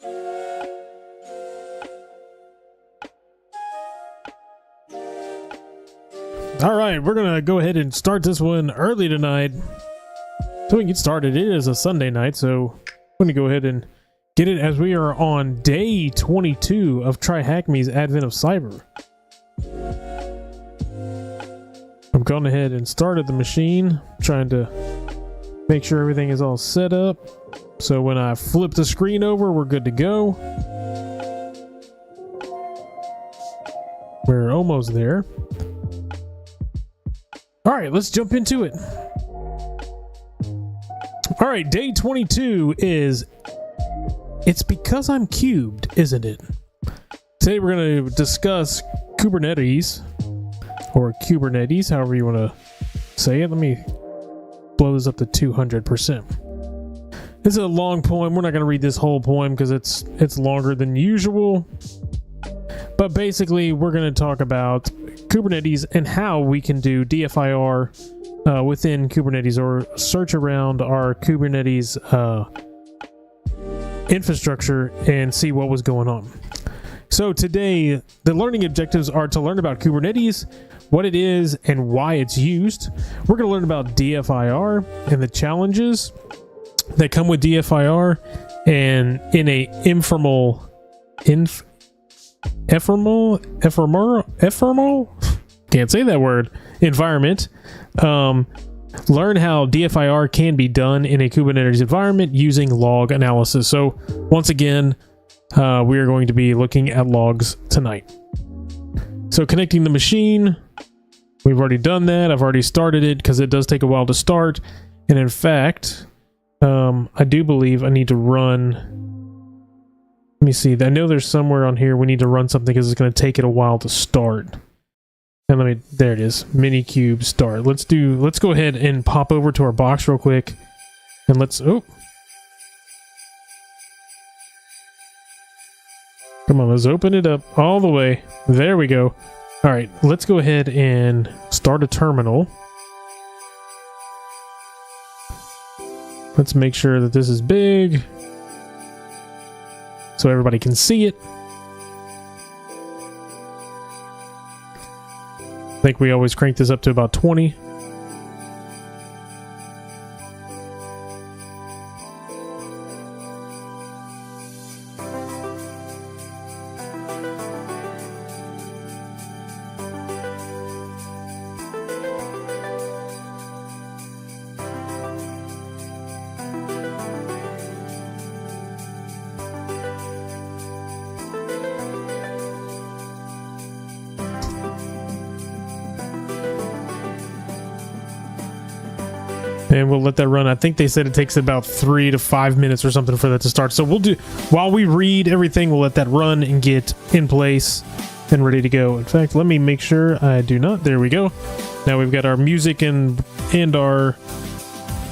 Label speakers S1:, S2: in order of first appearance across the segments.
S1: All right, we're gonna go ahead and start this one early tonight so we can get started. It is a Sunday night, so I'm gonna go ahead and get it as we are on day 22 of Try Hack Me's Advent of Cyber. I've gone ahead and started the machine, trying to make sure everything is all set up. So when I flip the screen over, we're good to go. We're almost there. All right, let's jump into it. All right, day 22 is It's Because I'm Cubed, isn't it? Today we're going to discuss Kubernetes, or Kubernetes, however you want to say it. Let me blow this up to 200%. This is a long poem. We're not going to read this whole poem because it's longer than usual. But basically, we're going to talk about Kubernetes and how we can do DFIR within Kubernetes, or search around our Kubernetes infrastructure and see what was going on. So today, the learning objectives are to learn about Kubernetes, what it is and why it's used. We're going to learn about DFIR and the challenges that come with DFIR, and in a ephemeral can't say that word environment. Learn how DFIR can be done in a Kubernetes environment using log analysis. So once again, we are going to be looking at logs tonight. So connecting the machine, we've already done that. I've already started it because it does take a while to start. And in fact, I do believe I need to run. Let me see. I know there's somewhere on here we need to run something because it's going to take it a while to start. And there it is. Minikube start. Let's go ahead and pop over to our box real quick. And come on, let's open it up all the way. There we go. All right, let's go ahead and start a terminal. Let's make sure that this is big so everybody can see it. I think we always crank this up to about 20. And we'll let that run. I think they said it takes about 3 to 5 minutes or something for that to start. So we'll do, while we read everything, we'll let that run and get in place and ready to go. In fact, let me make sure I do not. There we go. Now we've got our music and our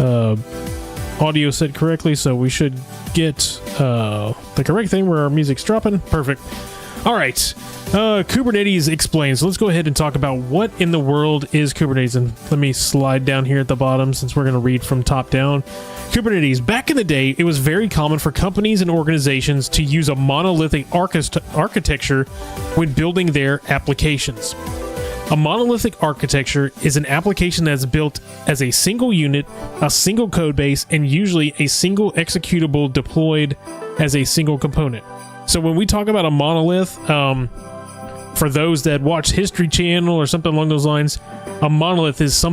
S1: audio set correctly. So we should get the correct thing where our music's dropping. Perfect. All right. Kubernetes explains. So let's go ahead and talk about what in the world is Kubernetes. And let me slide down here at the bottom since we're going to read from top down. Kubernetes. Back in the day, it was very common for companies and organizations to use a monolithic architecture when building their applications. A monolithic architecture is an application that's built as a single unit, a single code base, and usually a single executable deployed as a single component. So when we talk about a monolith, for those that watch History Channel or something along those lines, a monolith is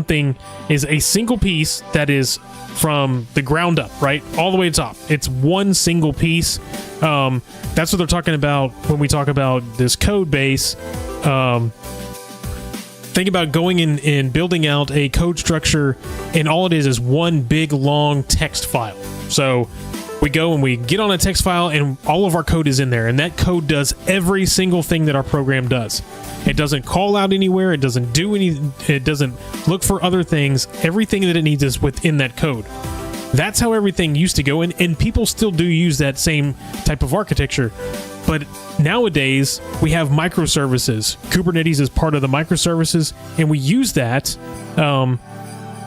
S1: a single piece that is from the ground up, right? All the way to top. It's one single piece. That's what they're talking about when we talk about this code base. Think about going in and building out a code structure, and all it is one big, long text file. So we go and we get on a text file and all of our code is in there, and that code does every single thing that our program does. It doesn't call out anywhere. It doesn't do anything. It doesn't look for other things. Everything that it needs is within that code. That's how everything used to go, and people still do use that same type of architecture. But nowadays, we have microservices. Kubernetes is part of the microservices, and we use that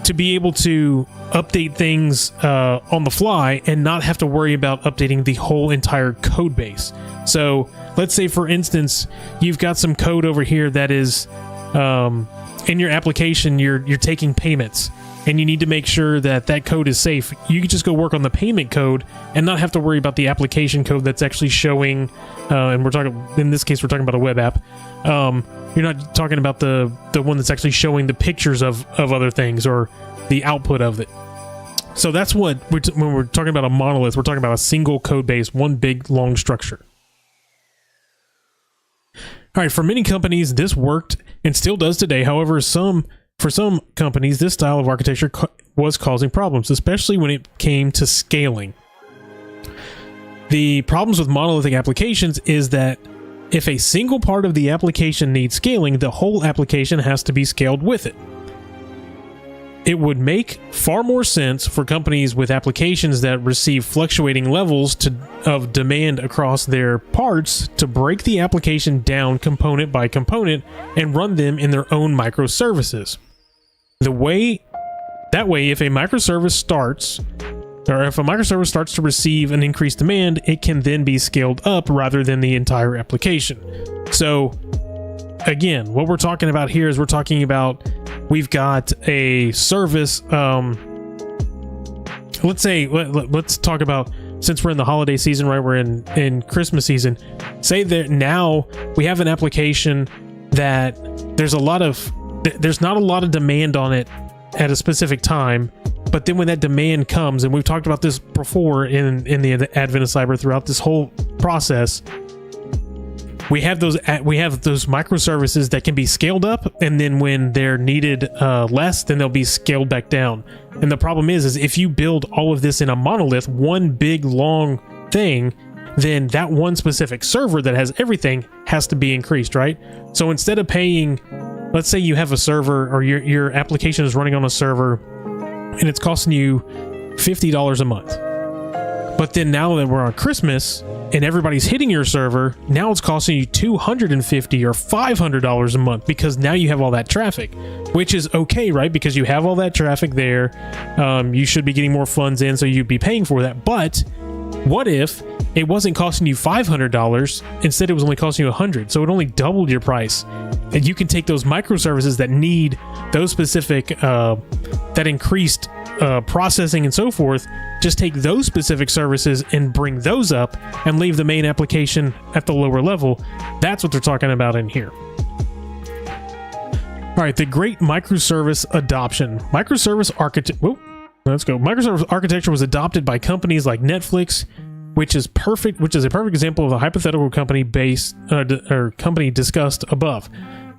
S1: to be able to update things on the fly and not have to worry about updating the whole entire code base. So let's say, for instance, you've got some code over here that is in your application, you're taking payments, and you need to make sure that that code is safe. You can just go work on the payment code and not have to worry about the application code that's actually showing, and we're talking, in this case, we're talking about a web app. You're not talking about the one that's actually showing the pictures of other things or the output of it. So that's what, when we're talking about a monolith, we're talking about a single code base, one big, long structure. All right, for many companies, this worked and still does today. However, for some companies, this style of architecture was causing problems, especially when it came to scaling. The problems with monolithic applications is that if a single part of the application needs scaling, the whole application has to be scaled with it. It would make far more sense for companies with applications that receive fluctuating levels of demand across their parts to break the application down component by component and run them in their own microservices. That way, if a microservice starts to receive an increased demand, it can then be scaled up rather than the entire application. So again, what we're talking about here is we're talking about, we've got a service. Let's talk about, since we're in the holiday season, right? We're in Christmas season. Say that now we have an application that there's not a lot of demand on it at a specific time. But then when that demand comes, and we've talked about this before in the Advent of Cyber throughout this whole process, we have those microservices that can be scaled up, and then when they're needed less, then they'll be scaled back down. And the problem is if you build all of this in a monolith, one big long thing, then that one specific server that has everything has to be increased, right? So instead of paying, let's say you have a server, or your application is running on a server, and it's costing you $50 a month. But then now that we're on Christmas and everybody's hitting your server, now it's costing you $250 or $500 a month, because now you have all that traffic, which is okay, right? Because you have all that traffic there. You should be getting more funds in, so you'd be paying for that. But what if it wasn't costing you $500? Instead, it was only costing you $100. So it only doubled your price. And you can take those microservices that need those specific, that increased processing and so forth, just take those specific services and bring those up and leave the main application at the lower level. That's what they're talking about in here. All right, the great microservice adoption. Microservice architecture was adopted by companies like Netflix, which is a perfect example of the hypothetical company company discussed above.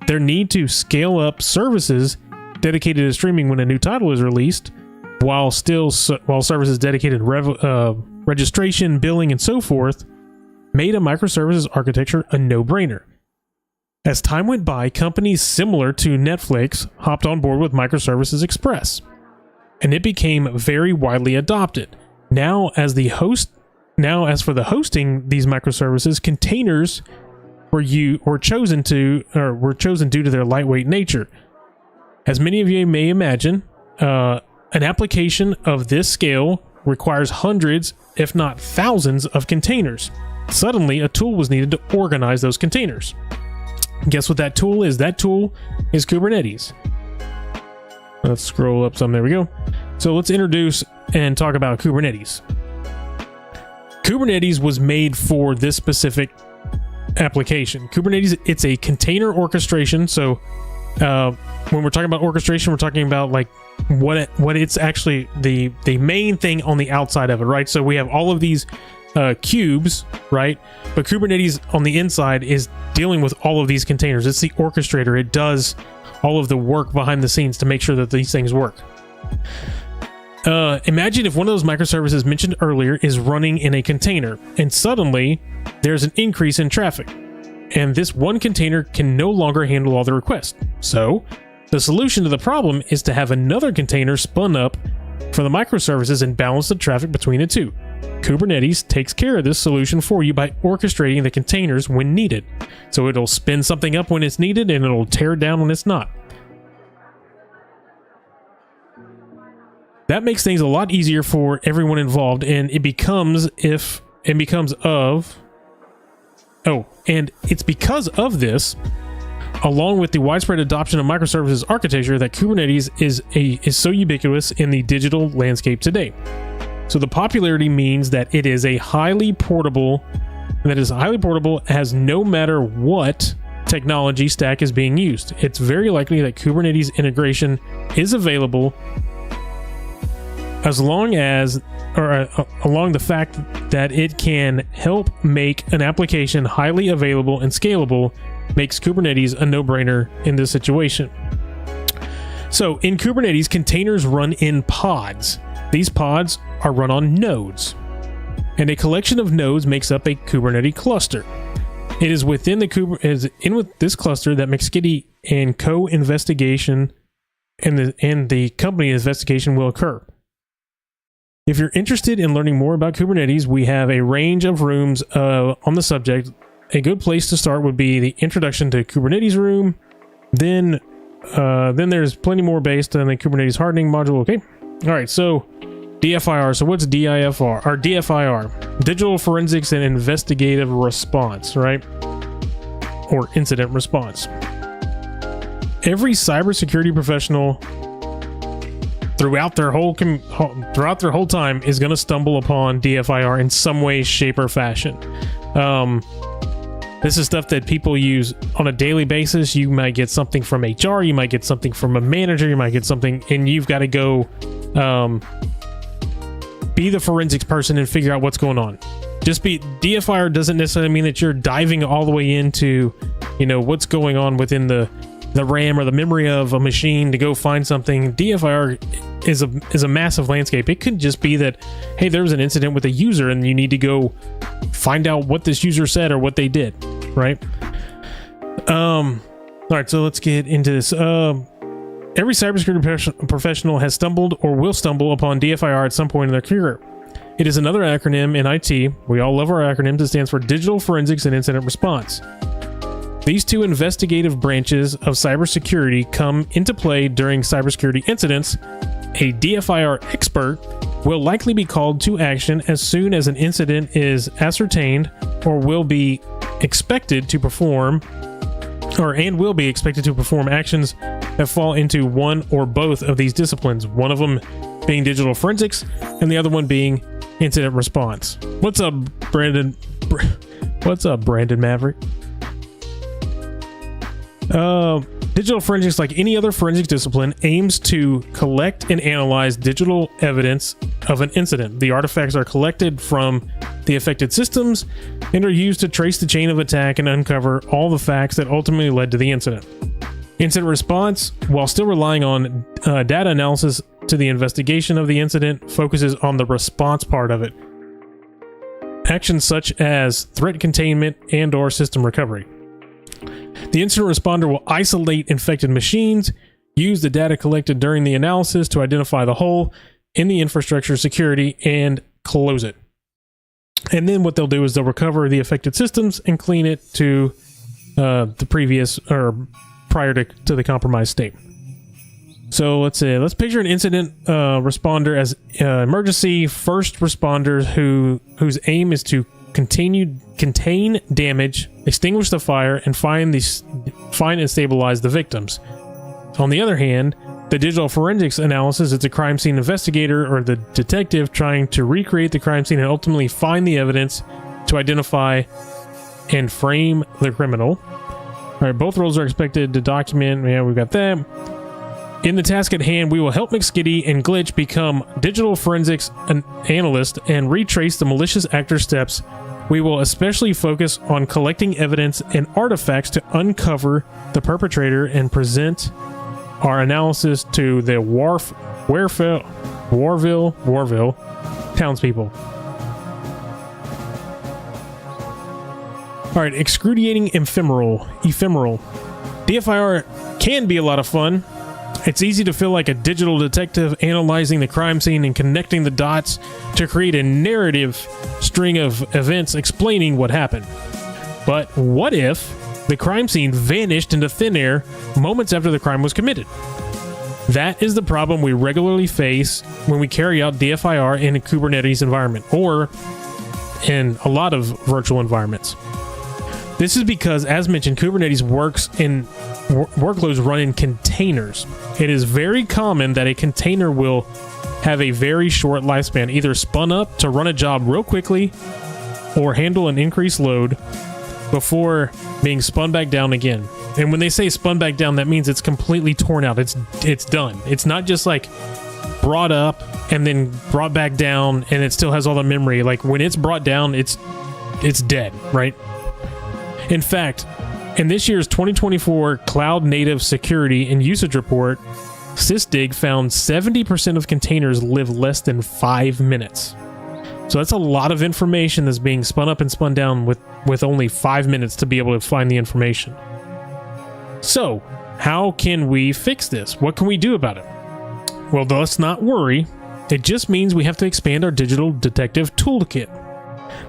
S1: Their need to scale up services dedicated to streaming when a new title is released, while services dedicated to registration, billing, and so forth, made a microservices architecture a no-brainer. As time went by, companies similar to Netflix hopped on board with Microservices Express, and it became very widely adopted. Now, as for the hosting these microservices, containers were chosen due to their lightweight nature. As many of you may imagine, an application of this scale requires hundreds, if not thousands, of containers. Suddenly, a tool was needed to organize those containers. Guess what that tool is? That tool is Kubernetes. Let's scroll up some. There we go. So let's introduce and talk about Kubernetes. Kubernetes was made for this specific application. Kubernetes, it's a container orchestration. So when we're talking about orchestration, we're talking about like what it's actually the main thing on the outside of it, right? So we have all of these cubes, right? But Kubernetes on the inside is dealing with all of these containers. It's the orchestrator. It does all of the work behind the scenes to make sure that these things work. Imagine if one of those microservices mentioned earlier is running in a container, and suddenly there's an increase in traffic, and this one container can no longer handle all the requests. So the solution to the problem is to have another container spun up for the microservices and balance the traffic between the two. Kubernetes takes care of this solution for you by orchestrating the containers when needed. So it'll spin something up when it's needed, and it'll tear it down when it's not. That makes things a lot easier for everyone involved, and it's because of this, along with the widespread adoption of microservices architecture, that Kubernetes is so ubiquitous in the digital landscape today. So the popularity means that it is highly portable, as no matter what technology stack is being used. It's very likely that Kubernetes integration is available along the fact that it can help make an application highly available and scalable makes Kubernetes a no-brainer in this situation. So in Kubernetes, containers run in pods. These pods are run on nodes, and a collection of nodes makes up a Kubernetes cluster. It is within this cluster that McSkitty and co-investigation and the company investigation will occur. If you're interested in learning more about Kubernetes, we have a range of rooms on the subject. A good place to start would be the Introduction to Kubernetes room. Then there's plenty more based on the Kubernetes hardening module. Okay. All right. So DFIR. So what's DIFR or DFIR? Digital Forensics and Investigative Response, right? Or Incident Response. Every cybersecurity professional throughout their whole time is going to stumble upon DFIR in some way, shape, or fashion. This is stuff that people use on a daily basis. You might get something from HR, you might get something from a manager, you might get something, and you've got to go be the forensics person and figure out what's going on. DFIR doesn't necessarily mean that you're diving all the way into, what's going on within the RAM or the memory of a machine to go find something. DFIR is a massive landscape. It could just be that, hey, there was an incident with a user and you need to go find out what this user said or what they did, right? All right, so let's get into this. Every cybersecurity professional has stumbled or will stumble upon DFIR at some point in their career. It is another acronym in IT. We all love our acronyms. It stands for Digital Forensics and Incident Response. These two investigative branches of cybersecurity come into play during cybersecurity incidents. A DFIR expert will likely be called to action as soon as an incident is ascertained or will be expected to perform actions that fall into one or both of these disciplines, one of them being digital forensics and the other one being incident response. What's up, Brandon? What's up, Brandon Maverick? Digital forensics, like any other forensic discipline, aims to collect and analyze digital evidence of an incident. The artifacts are collected from the affected systems and are used to trace the chain of attack and uncover all the facts that ultimately led to the incident. Incident response, while still relying on data analysis to the investigation of the incident, focuses on the response part of it. Actions such as threat containment and/or system recovery. The incident responder will isolate infected machines, use the data collected during the analysis to identify the hole in the infrastructure security, and close it. And then what they'll do is they'll recover the affected systems and clean it to the previous or prior to the compromised state. So let's picture an incident responder as emergency first responders whose aim is to contain damage, extinguish the fire, and find and stabilize the victims. On the other hand, the digital forensics analysis is a crime scene investigator or the detective trying to recreate the crime scene and ultimately find the evidence to identify and frame the criminal. All right, both roles are expected to document. Yeah, we've got that. In the task at hand, we will help McSkitty and Glitch become digital forensics analysts and retrace the malicious actor steps. We will especially focus on collecting evidence and artifacts to uncover the perpetrator and present our analysis to the Warville townspeople. All right, excruciating ephemeral. DFIR can be a lot of fun. It's easy to feel like a digital detective analyzing the crime scene and connecting the dots to create a narrative string of events explaining what happened. But what if the crime scene vanished into thin air moments after the crime was committed? That is the problem we regularly face when we carry out DFIR in a Kubernetes environment or in a lot of virtual environments. This is because, as mentioned, Kubernetes works in workloads run in containers. It is very common that a container will have a very short lifespan, either spun up to run a job real quickly or handle an increased load before being spun back down again. And when they say spun back down, that means it's completely torn out. It's done. It's not just like brought up and then brought back down and it still has all the memory. Like when it's brought down, it's dead, right? In fact, in this year's 2024 Cloud Native Security and Usage Report, Sysdig found 70% of containers live less than 5 minutes. So that's a lot of information that's being spun up and spun down with only 5 minutes to be able to find the information. So, how can we fix this? What can we do about it? Well, let's not worry. It just means we have to expand our digital detective toolkit.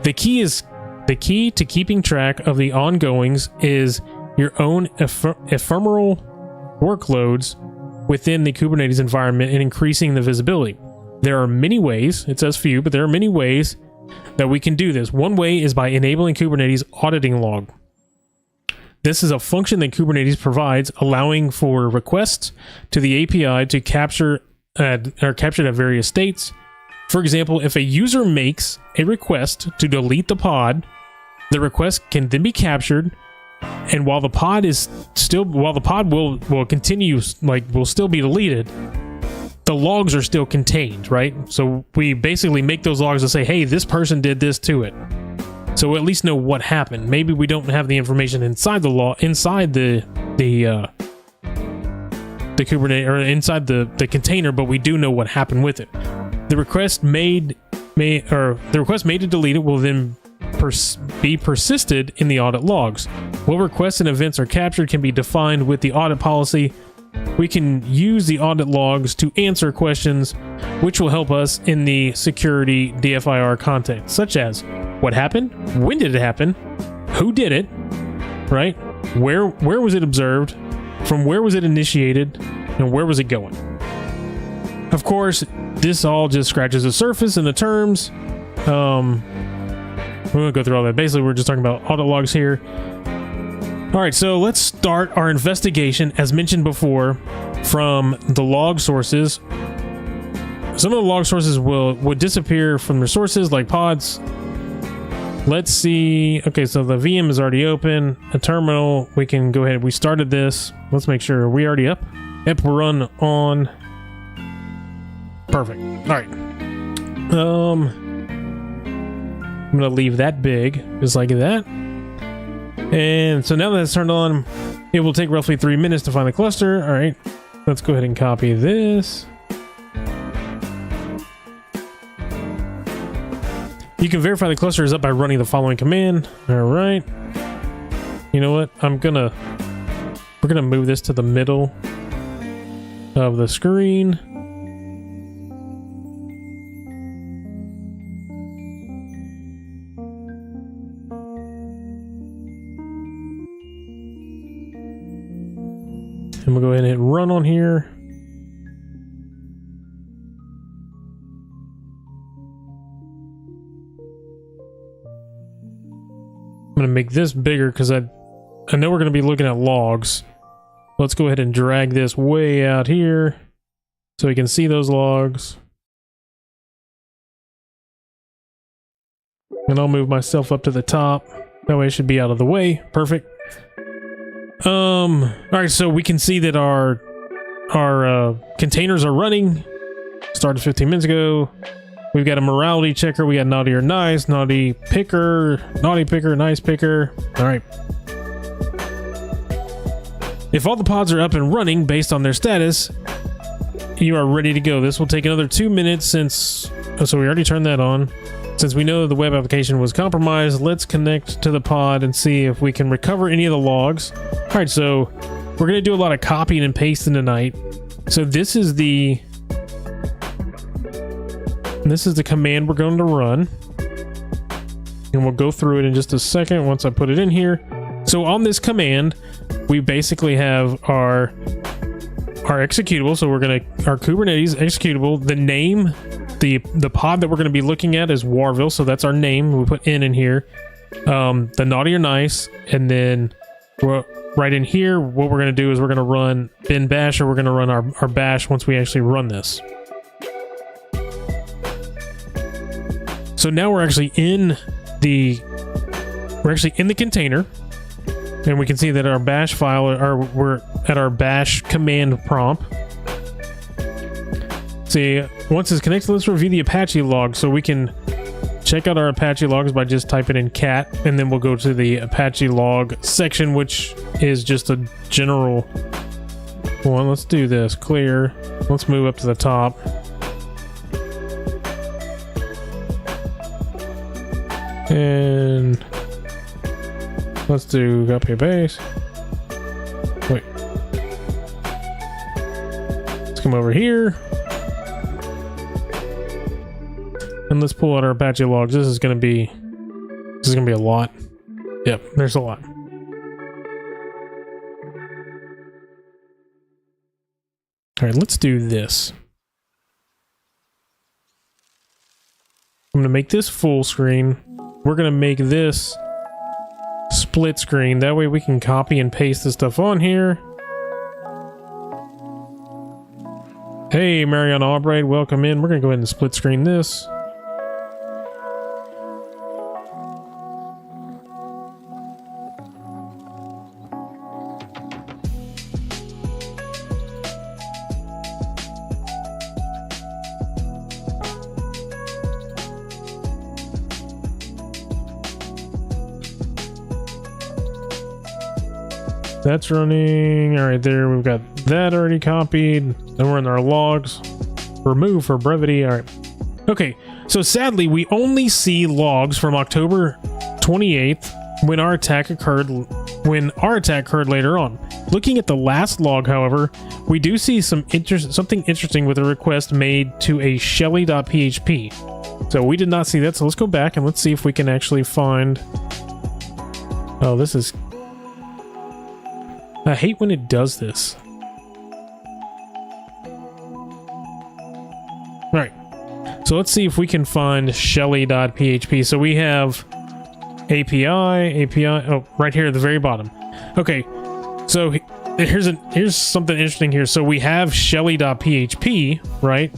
S1: The key to keeping track of the ongoings is your own ephemeral workloads within the Kubernetes environment and increasing the visibility. There are many ways, it says few, but there are many ways that we can do this. One way is by enabling Kubernetes auditing log. This is a function that Kubernetes provides, allowing for requests to the API to capture are captured at various states. For example, if a user makes a request to delete the pod, the request can then be captured, and while the pod will continue, will still be deleted, the logs are still contained, right? So we basically make those logs to say, hey, this person did this to it. So we'll at least know what happened. Maybe we don't have the information inside the Kubernetes or inside the container, but we do know what happened with it. The request made to delete it will then be persisted in the audit logs. What requests and events are captured can be defined with the audit policy. We can use the audit logs to answer questions, which will help us in the security DFIR context, such as what happened, when did it happen, who did it, right? Where was it observed, from where was it initiated, and where was it going? Of course, this all just scratches the surface in the terms. We won't go through all that. Basically, we're just talking about audit logs here. All right, so let's start our investigation, as mentioned before, from the log sources. Some of the log sources would disappear from their sources, like pods. Let's see. Okay, so the VM is already open. A terminal, we can go ahead. We started this. Let's make sure. Are we already up? Yep, we're run on. Perfect. All right. I'm going to leave that big, just like that. And so now that it's turned on, it will take roughly 3 minutes to find the cluster. All right, let's go ahead and copy this. You can verify the cluster is up by running the following command. All right. You know what? We're gonna move this to the middle of the screen. And we'll go ahead and hit run on here. I'm going to make this bigger because I know we're going to be looking at logs. Let's go ahead and drag this way out here so we can see those logs. And I'll move myself up to the top. That way it should be out of the way. Perfect. All right, so we can see that our containers are running. Started 15 minutes ago. We've got a morality checker. We got naughty or nice, naughty picker, nice picker. All right. If all the pods are up and running based on their status, you are ready to go. This will take another 2 minutes so we already turned that on. Since we know the web application was compromised, let's connect to the pod and see if we can recover any of the logs. All right, so we're going to do a lot of copying and pasting tonight. So this is the command we're going to run. And we'll go through it in just a second once I put it in here. So on this command, we basically have our our executable. So we're gonna our Kubernetes executable. The name, the pod that we're gonna be looking at is Warville. So that's our name. We put in here. The naughty or nice, and then right in here, what we're gonna do is we're gonna run bin bash, or we're gonna run our bash once we actually run this. So now we're actually in the container, and we can see that our bash file, we're at our bash command prompt. See, once it's connected, let's review the Apache log. So we can check out our Apache logs by just typing in cat, and then we'll go to the Apache log section, which is just a general one. Let's do this. Clear. Let's move up to the top. And let's do copy base. Wait. Let's come over here. And let's pull out our Apache logs. This is gonna be a lot. Yep, there's a lot. Alright, let's do this. I'm gonna make this full screen. We're gonna make this split screen. That way we can copy and paste this stuff on here. Hey, Mariana Albright, welcome in. We're gonna go ahead and split screen this. That's running. All right, there we've got that already copied. Then we're in our logs. Remove for brevity. All right. Okay, so sadly, we only see logs from October 28th when our attack occurred later on. Looking at the last log, however, we do see something interesting with a request made to a shelly.php. So we did not see that. So let's go back and let's see if we can actually find. Oh, this is. I hate when it does this. Alright, so let's see if we can find shelly.php. So we have API, oh, right here at the very bottom. Okay, so here's something interesting here. So we have shelly.php, right?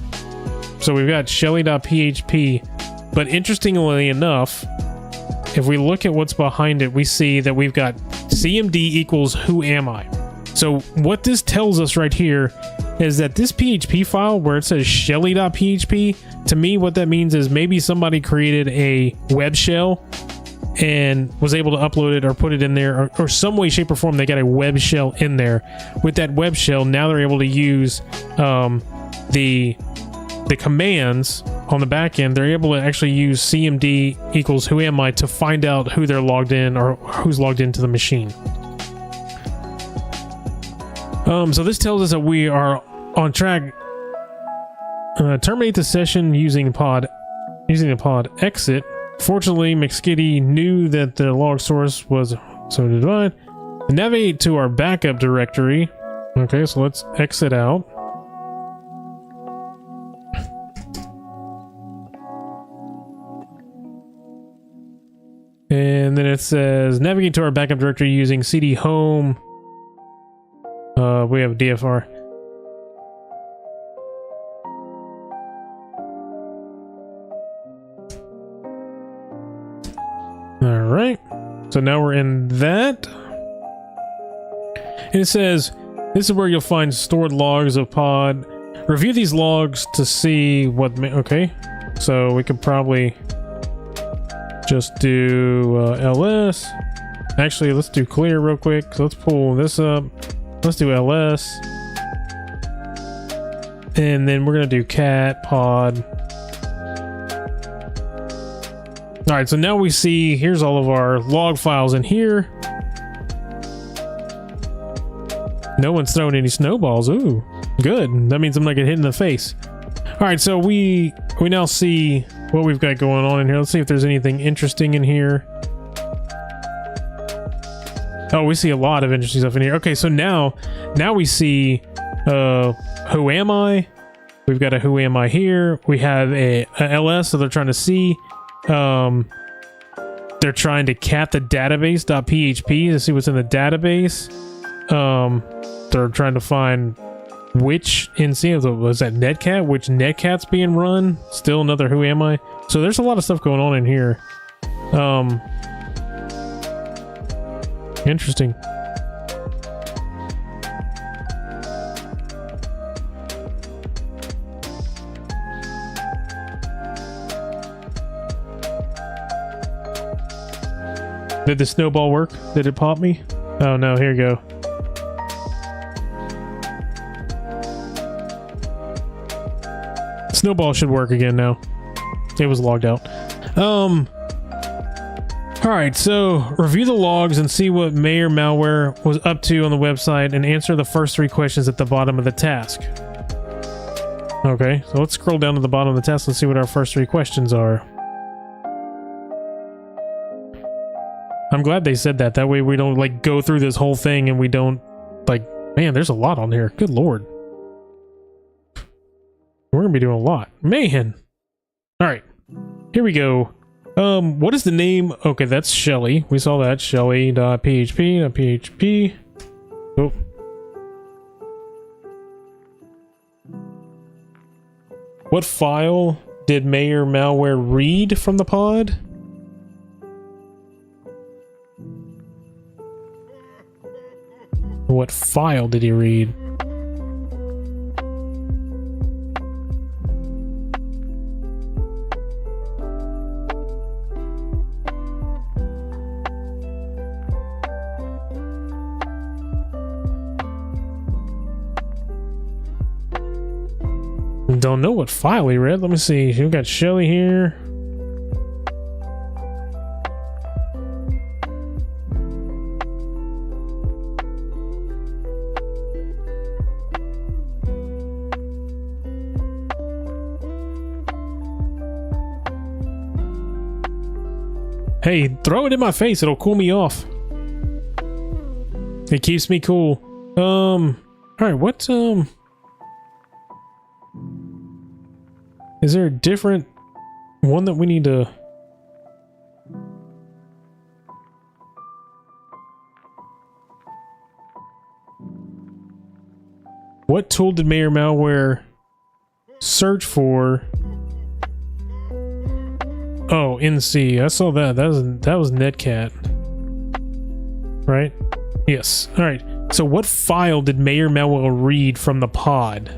S1: So we've got shelly.php, but interestingly enough, if we look at what's behind it, we see that we've got cmd equals who am I. So what this tells us right here is that this PHP file where it says shelly.php, to me what that means is maybe somebody created a web shell and was able to upload it or put it in there, or some way, shape, or form they got a web shell in there. With that web shell, now they're able to use the commands on the back end. They're able to actually use cmd equals who am I to find out who they're logged in or who's logged into the machine. So this tells us that we are on track. Terminate the session using the pod exit. Fortunately, McSkitty knew that the log source was so divide. Navigate to our backup directory. Okay, so let's exit out. And then it says navigate to our backup directory using cd home. We have DFR. All right. So now we're in that. And it says this is where you'll find stored logs of pod. Review these logs to see what. Okay. So we could probably just do ls. Actually, let's do clear real quick. So let's pull this up. Let's do ls. And then we're going to do cat pod. All right, so now we see here's all of our log files in here. No one's throwing any snowballs. Ooh, good. That means I'm not getting hit in the face. All right, so we now see what we've got going on in here. Let's see if there's anything interesting in here. Oh, we see a lot of interesting stuff in here. Okay, so now we see Who am I? We've got a who am I here. We have a ls, so they're trying to see. They're trying to cat the database.php to see what's in the database. They're trying to find which NC was that netcat, which netcat's being run. Still another who am I. So there's a lot of stuff going on in here. Interesting. Did the snowball work? Did it pop me? Oh no, here you go. Snowball should work again now. It was logged out. Alright, so review the logs and see what Mayor Malware was up to on the website and answer the first 3 questions at the bottom of the task. Okay, so let's scroll down to the bottom of the task and see what our first 3 questions are. I'm glad they said that. That way we don't like go through this whole thing and we don't like, man, there's a lot on here. Good lord. We're gonna be doing a lot. Man. Alright. Here we go. What is the name? Okay, that's Shelly. We saw that. Shelly.php.php. Oh. What file did Mayor Malware read from the pod? What file did he read? Don't know what file he read. Let me see. We've got Shelly here. Hey, throw it in my face. It'll cool me off. It keeps me cool. Alright, what, is there a different one that we need to... What tool did Mayor Malware search for? Oh, NC. I saw that. That was Netcat. Right? Yes. Alright. So what file did Mayor Malware read from the pod?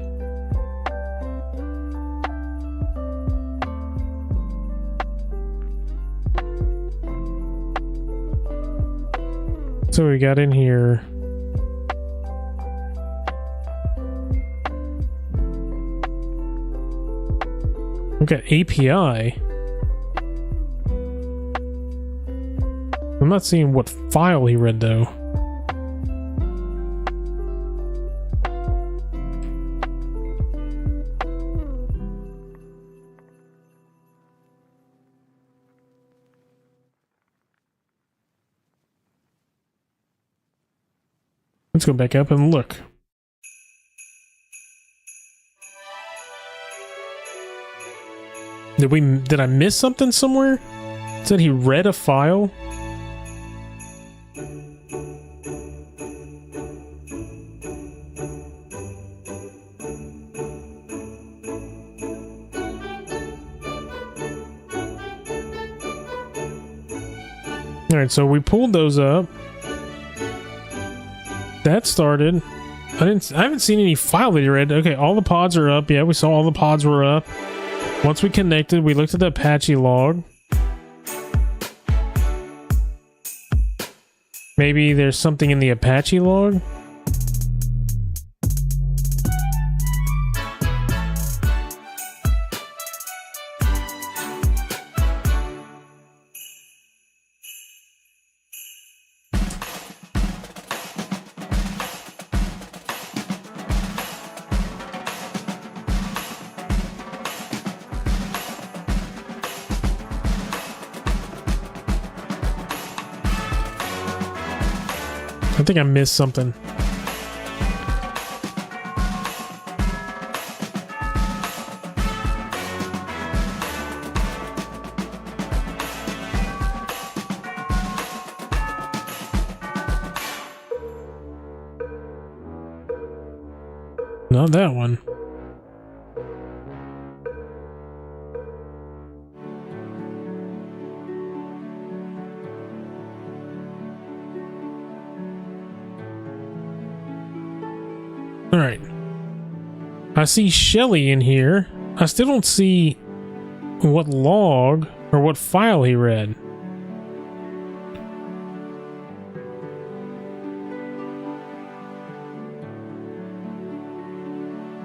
S1: So we got in here. We got API. I'm not seeing what file he read though. Let's go back up and look. Did I miss something somewhere? It said he read a file? Alright, so we pulled those up. That started. I haven't seen any file that you read. Okay, all the pods are up. Yeah, we saw all the pods were up. Once we connected, we looked at the Apache log. Maybe there's something in the Apache log? I think I missed something. Not that one. All right. I see Shelly in here. I still don't see what log or what file he read.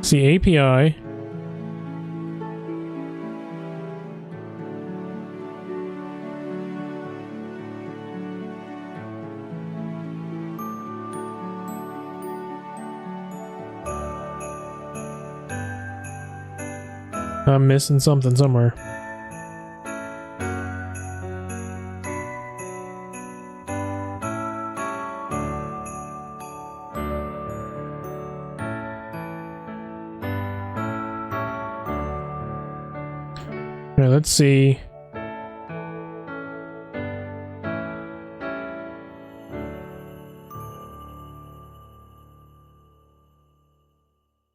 S1: See API. I'm missing something somewhere. All right, let's see.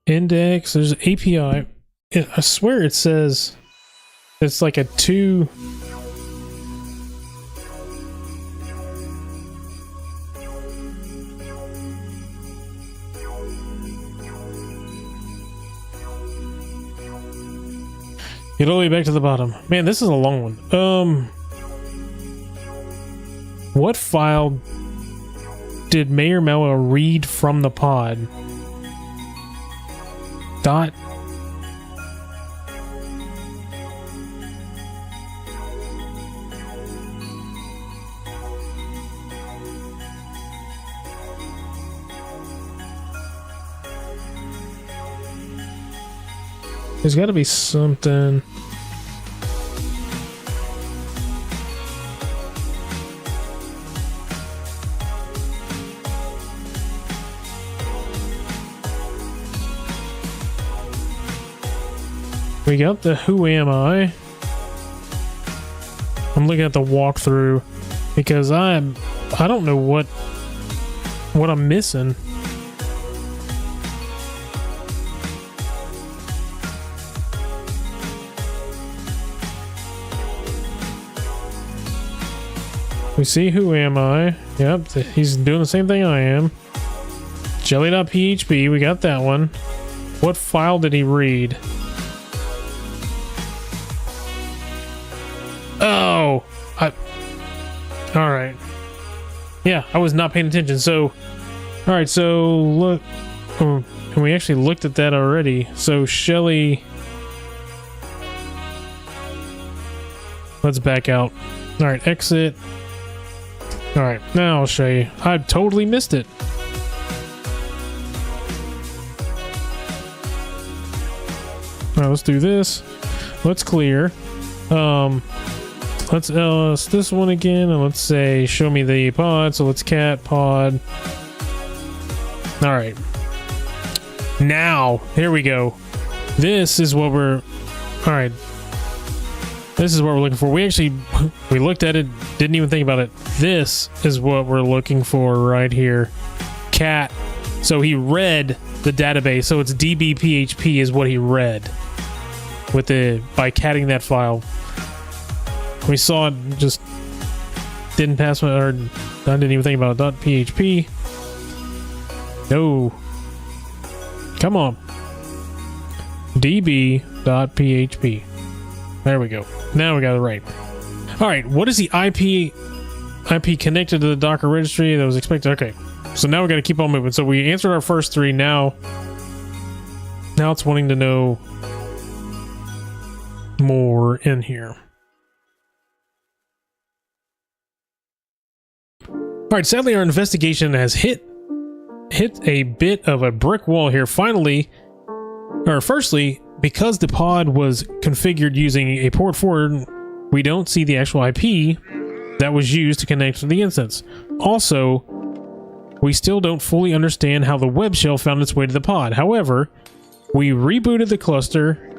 S1: Index, there's API. I swear it says it's like a 2. Get all the way back to the bottom. Man, this is a long one. What file did Mayor Malware read from the pod? Dot. There's got to be something. We got the who am I? I'm looking at the walkthrough because I don't know what I'm missing. We see who am I? Yep, he's doing the same thing I am. Jelly.php, we got that one. What file did he read? Oh, all right. Yeah, I was not paying attention. So, all right. So look, and we actually looked at that already. So Shelly, let's back out. All right, exit. All right, now I'll show you. I totally missed it. All right, let's do this. Let's clear. Let's ls this one again, and let's say show me the pod. So let's cat pod. All right. Now here we go. This is what we're. All right. This is what we're looking for. We looked at it, didn't even think about it. This is what we're looking for right here. Cat. So he read the database. So it's db.php is what he read by catting that file. We saw it, just didn't pass or I didn't even think about it. .php. No. Come on. db.php. There we go. Now we got it right. All right. What is the IP connected to the Docker registry that was expected? Okay. So now we got to keep on moving. So we answered our first 3. Now it's wanting to know more in here. All right. Sadly, our investigation has hit a bit of a brick wall here. Firstly, because the pod was configured using a port forward, we don't see the actual IP that was used to connect to the instance. Also, we still don't fully understand how the web shell found its way to the pod. However, we rebooted the cluster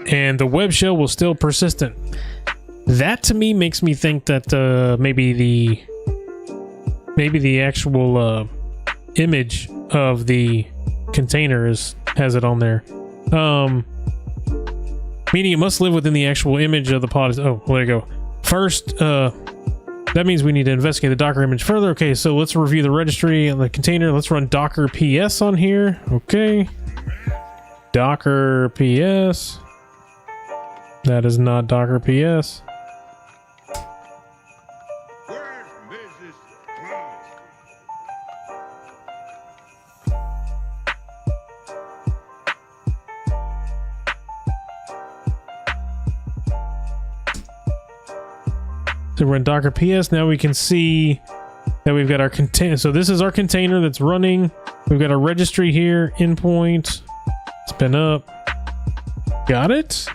S1: and the web shell was still persistent. That to me makes me think that maybe the actual image of the container has it on there. Meaning it must live within the actual image of the pod. Oh, well, there you go. First, that means we need to investigate the Docker image further. Okay, so let's review the registry and the container. Let's run Docker PS on here. Okay. Docker PS. That is not Docker PS. So we're in Docker PS. Now we can see that we've got our container. So this is our container that's running. We've got a registry here, endpoint, spin up. Got it.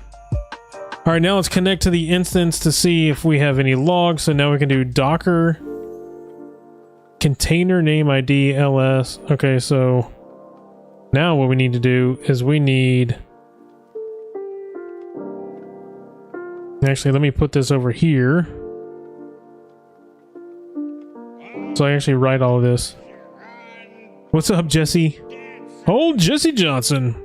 S1: All right, now let's connect to the instance to see if we have any logs. So now we can do Docker container name ID ls. Okay, so now what we need to do is we need, actually, let me put this over here. So I actually write all of this. What's up, Jesse? Old Jesse Johnson.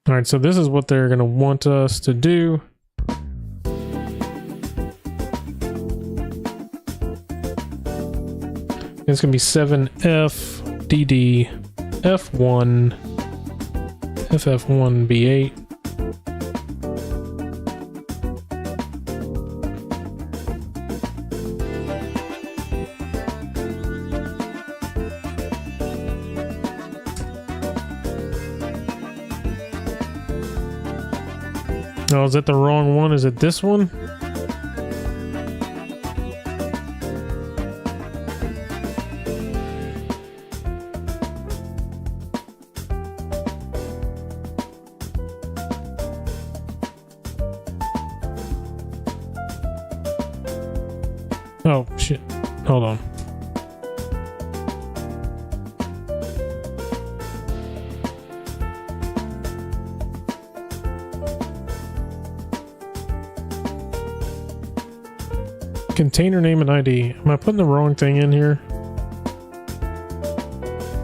S1: All right, so this is what they're going to want us to do. It's going to be 7FDD F1 FF1B8. Oh, is that the wrong one? Is it this one? Oh, shit. Hold on. Container name and ID. Am I putting the wrong thing in here?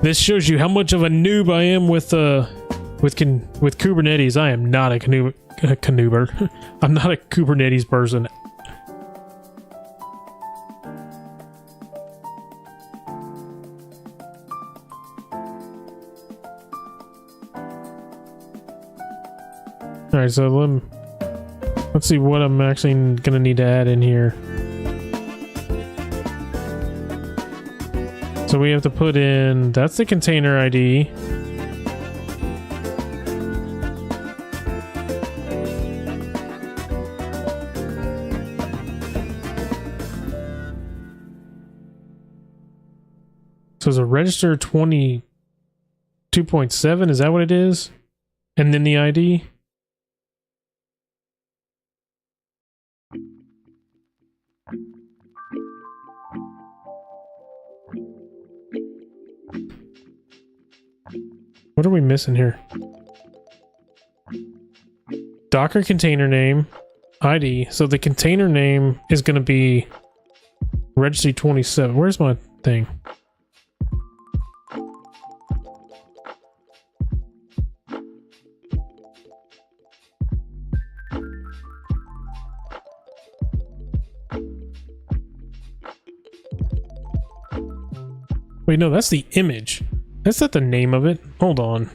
S1: This shows you how much of a noob I am with Kubernetes. I am not a canuber. I'm not a Kubernetes person. All right, so let's see what I'm actually gonna need to add in here. So we have to put in, that's the container ID. So it's a register 22.7, is that what it is? And then the ID? What are we missing here? Docker container name, ID. So the container name is going to be registry 27. Where's my thing? Wait, no, that's the image. That's not the name of it. Hold on.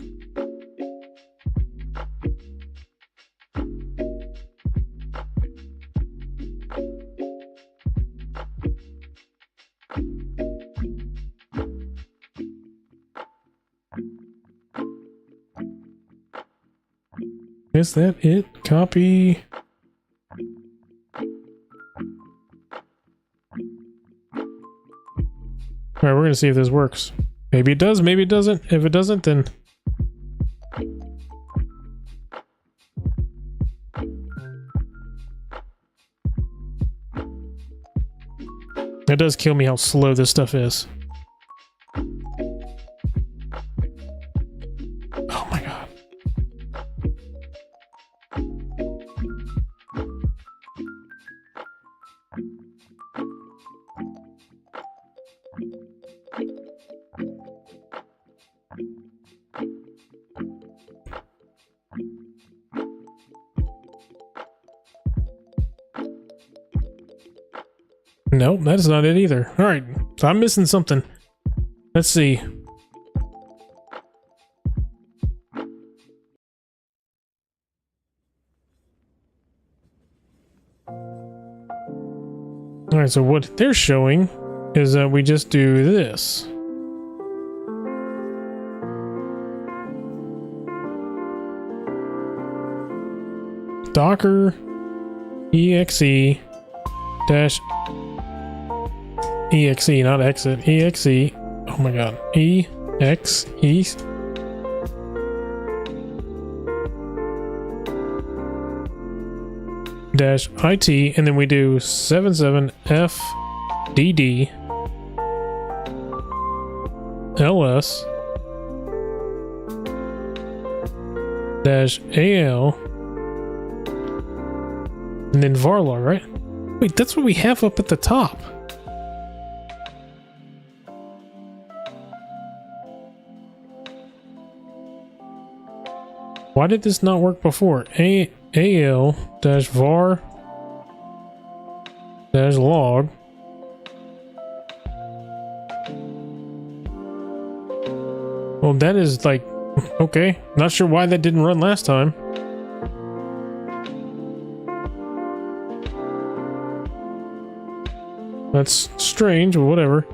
S1: Is that it? Copy. All right, we're going to see if this works. Maybe it does, maybe it doesn't. If it doesn't, then... That does kill me how slow this stuff is. Oh my god. Nope, that is not it either. All right, so I'm missing something. Let's see. All right, so what they're showing is that we just do this. Docker exe dash exe, not exit, exe. Oh my god, exe dash it, and then we do 77fdd ls dash al, and then varlog, right? Wait, that's what we have up at the top. Why did this not work before? al dash var dash log well, that is like, okay, not sure why that didn't run last time. That's strange, but whatever.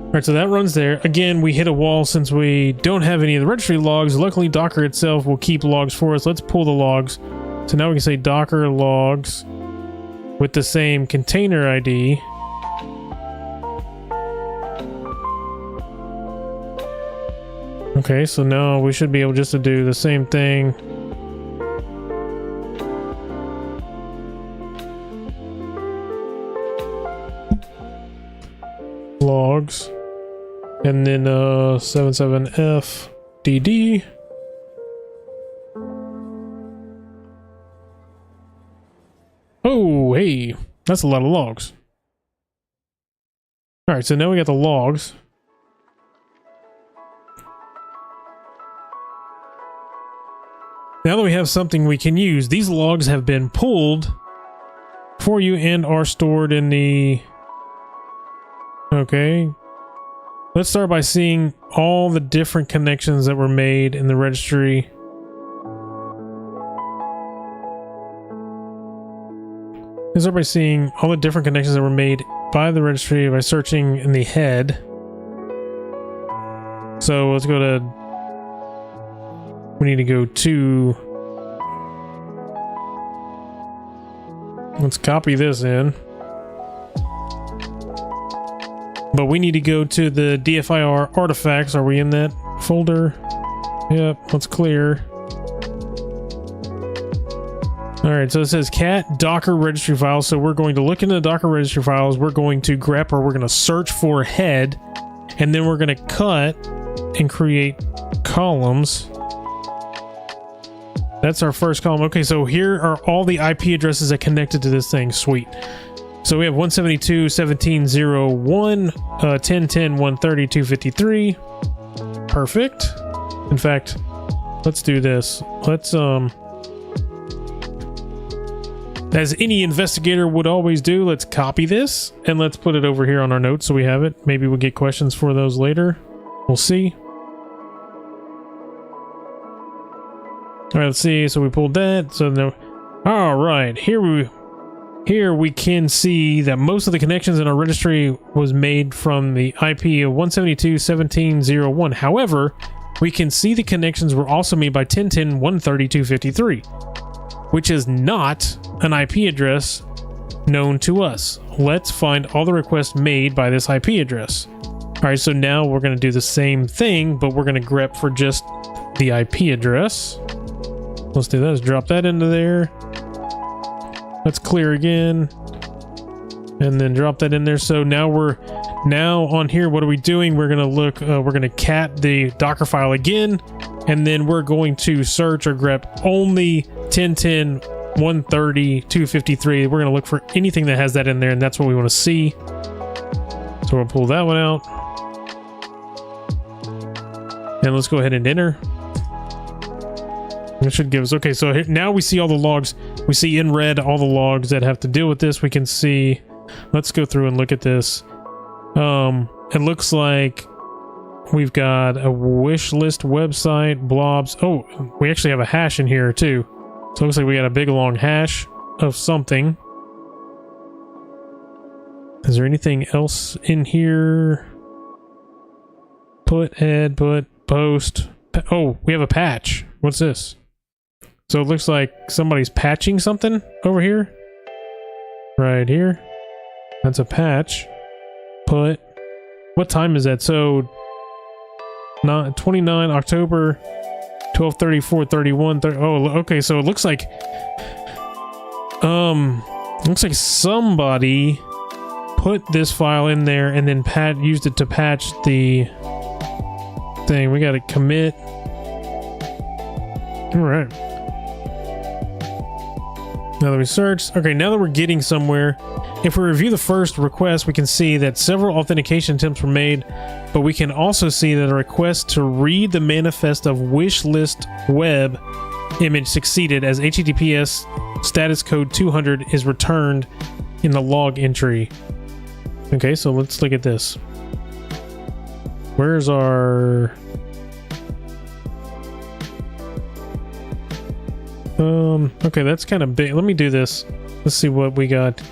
S1: Alright, so that runs there. Again, we hit a wall since we don't have any of the registry logs. Luckily, Docker itself will keep logs for us. Let's pull the logs. So now we can say Docker logs with the same container ID. Okay, so now we should be able just to do the same thing. Logs. And then 77fdd. Oh, hey, that's a lot of logs. All right, so now we got the logs. Now that we have something we can use, these logs have been pulled for you and are stored in the... Okay. Let's start by seeing all the different connections that were made in the registry. Let's start by seeing all the different connections that were made by the registry by searching in the head. So let's go to... We need to go to... Let's copy this in. But we need to go to the DFIR artifacts. Are we in that folder? Yep, let's clear. Alright, so it says cat Docker registry files. So we're going to look into the Docker registry files. We're going to grep, or we're going to search for head. And then we're going to cut and create columns. That's our first column. Okay, so here are all the IP addresses that connected to this thing. Sweet. So we have 172.17.0.1, 10.10, 130, 253. Perfect. In fact, let's do this. Let's, as any investigator would always do, let's copy this and let's put it over here on our notes so we have it. Maybe we'll get questions for those later. We'll see. All right, let's see. So we pulled that. So now, all right, here we can see that most of the connections in our registry was made from the IP of 172.17.0.1. However, we can see the connections were also made by 10.10, 130, 253, which is not an IP address known to us. Let's find all the requests made by this IP address. All right, so now we're going to do the same thing, but we're going to grep for just the IP address. Let's do that. Let's drop that into there. Let's clear again, and then drop that in there. So now on here, what are we doing? We're gonna look, we're gonna cat the Docker file again, and then we're going to search or grep only 10.10, 130, 253. We're gonna look for anything that has that in there, and that's what we want to see. So we'll pull that one out, and let's go ahead and enter. It should give us, okay, so here, now we see all the logs. We see in red all the logs that have to deal with this. We can see, let's go through and look at this. It looks like we've got a wish list website, blobs. Oh, we actually have a hash in here too. So it looks like we got a big long hash of something. Is there anything else in here? Put, add, put, post. Oh, we have a patch. What's this? So it looks like somebody's patching something over here. Right here. That's a patch. Put. What time is that? So, 29 October, 12:30, 4:31. Oh, okay. So it looks like, somebody put this file in there and then used it to patch the thing. We got to commit. All right. Now that we search, okay, now that we're getting somewhere, if we review the first request, we can see that several authentication attempts were made, but we can also see that a request to read the manifest of wish list web image succeeded, as HTTPS status code 200 is returned in the log entry. Okay, so let's look at this. Where's our... okay, that's kind of big. Let me do this. Let's see what we got.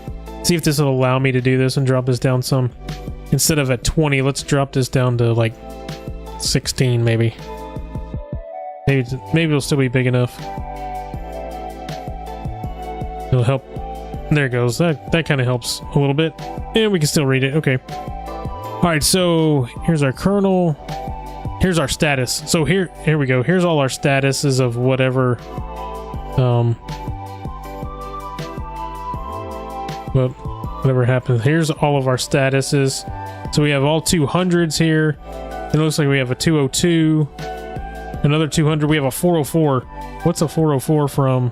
S1: See if this will allow me to do this and drop this down some. Instead of at 20, let's drop this down to like 16 maybe. Maybe it'll still be big enough. It'll help. There it goes. That kind of helps a little bit. And we can still read it. Okay. Alright, so here's our kernel. Here's our status. So here we go. Here's all our statuses of whatever. Well, whatever happens. Here's all of our statuses. So we have all 200s here. It looks like we have a 202, another 200. We have a 404. What's a 404 from?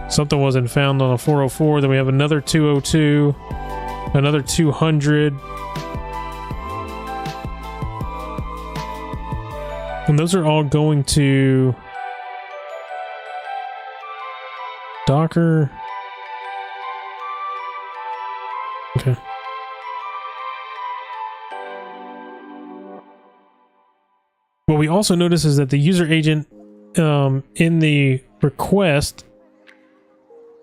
S1: Something wasn't found on a 404. Then we have another 202, another 200. And those are all going to Docker. Okay. What we also notice is that the user agent in the request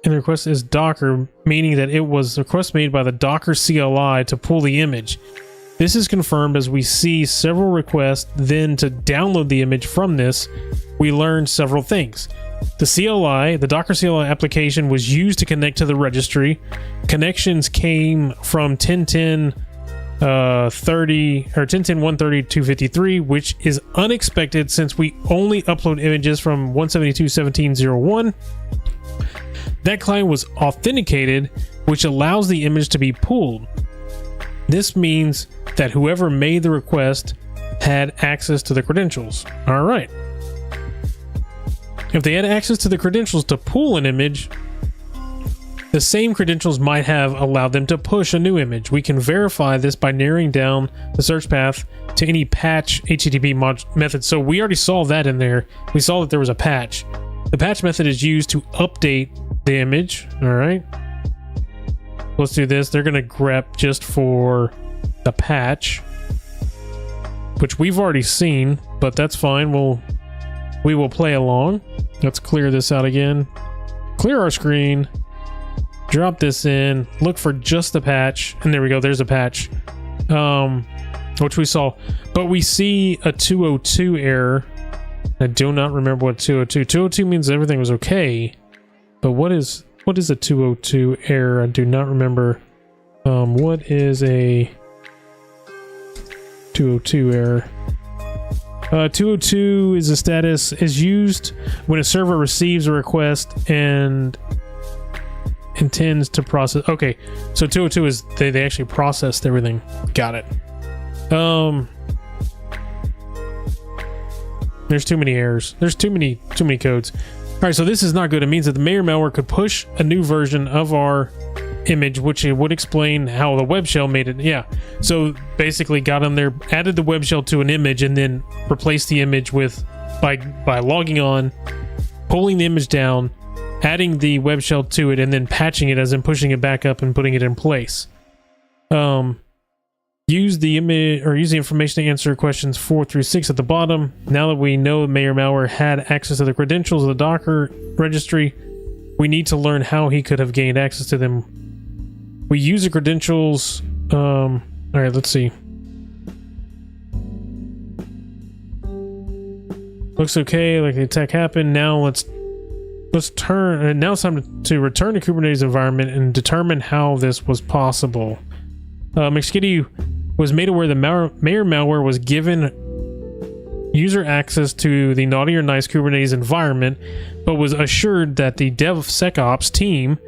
S1: is Docker, meaning that it was a request made by the Docker CLI to pull the image. This is confirmed as we see several requests. Then to download the image from this, we learned several things. The CLI, the Docker CLI application, was used to connect to the registry. Connections came from 10.10 130.253, which is unexpected since we only upload images from 172.17.01. That client was authenticated, which allows the image to be pulled. This means that whoever made the request had access to the credentials. All right. If they had access to the credentials to pull an image, the same credentials might have allowed them to push a new image. We can verify this by narrowing down the search path to any patch HTTP method. So we already saw that in there. We saw that there was a patch. The patch method is used to update the image. All right. Let's do this. They're going to grep just for the patch, which we've already seen, but that's fine. We will play along. Let's clear this out again. Clear our screen. Drop this in. Look for just the patch. And there we go. There's a patch, which we saw. But we see a 202 error. I do not remember what 202. 202 means everything was okay. But what is a 202 error? I do not remember. What is a 202 error? 202 is a status is used when a server receives a request and intends to process. Okay, so 202 is they actually processed everything. Got it. There's too many errors. There's too many codes. All right, so this is not good. It means that the Mayor malware could push a new version of our image, which it would explain how the web shell made it. Yeah. So basically got on there, added the web shell to an image, and then replaced the image with by logging on, pulling the image down, adding the web shell to it, and then patching it, as in pushing it back up and putting it in place. Use the image or use the information to answer questions 4 through 6 at the bottom. Now that we know Mayor Malware had access to the credentials of the Docker registry, we need to learn how he could have gained access to them. We use the credentials. All right, let's see. Looks okay, like the attack happened. Now let's turn. Now it's time to return to Kubernetes environment and determine how this was possible. McSkitty was made aware that Mayor Malware was given user access to the Naughty or Nice Kubernetes environment, but was assured that the DevSecOps team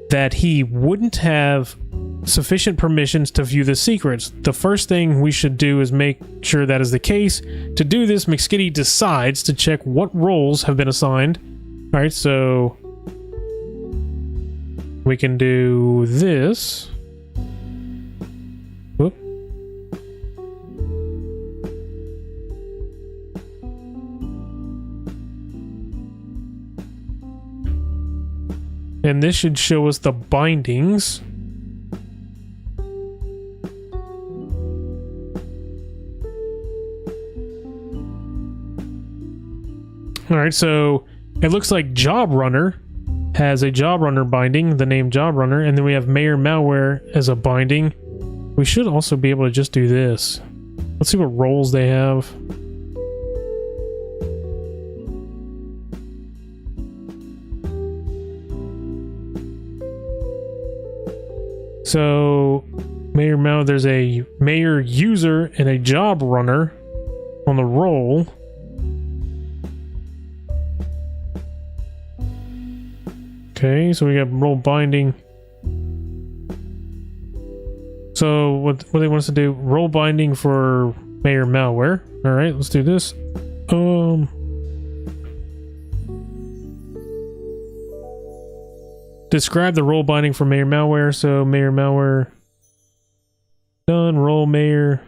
S1: that he wouldn't have sufficient permissions to view the secrets. The first thing we should do is make sure that is the case. To do this, McSkitty decides to check what roles have been assigned. All right, so we can do this. Whoop. And this should show us the bindings. All right, so it looks like Job Runner has a Job Runner binding, the name Job Runner, and then we have Mayor Malware as a binding. We should also be able to just do this. Let's see what roles they have. So, Mayor Malware, there's a Mayor User and a Job Runner on the role. Okay, so we got role binding. So what they want us to do? Role binding for Mayor Malware. All right, let's do this. Describe the role binding for Mayor Malware. So Mayor Malware done. Role Mayor.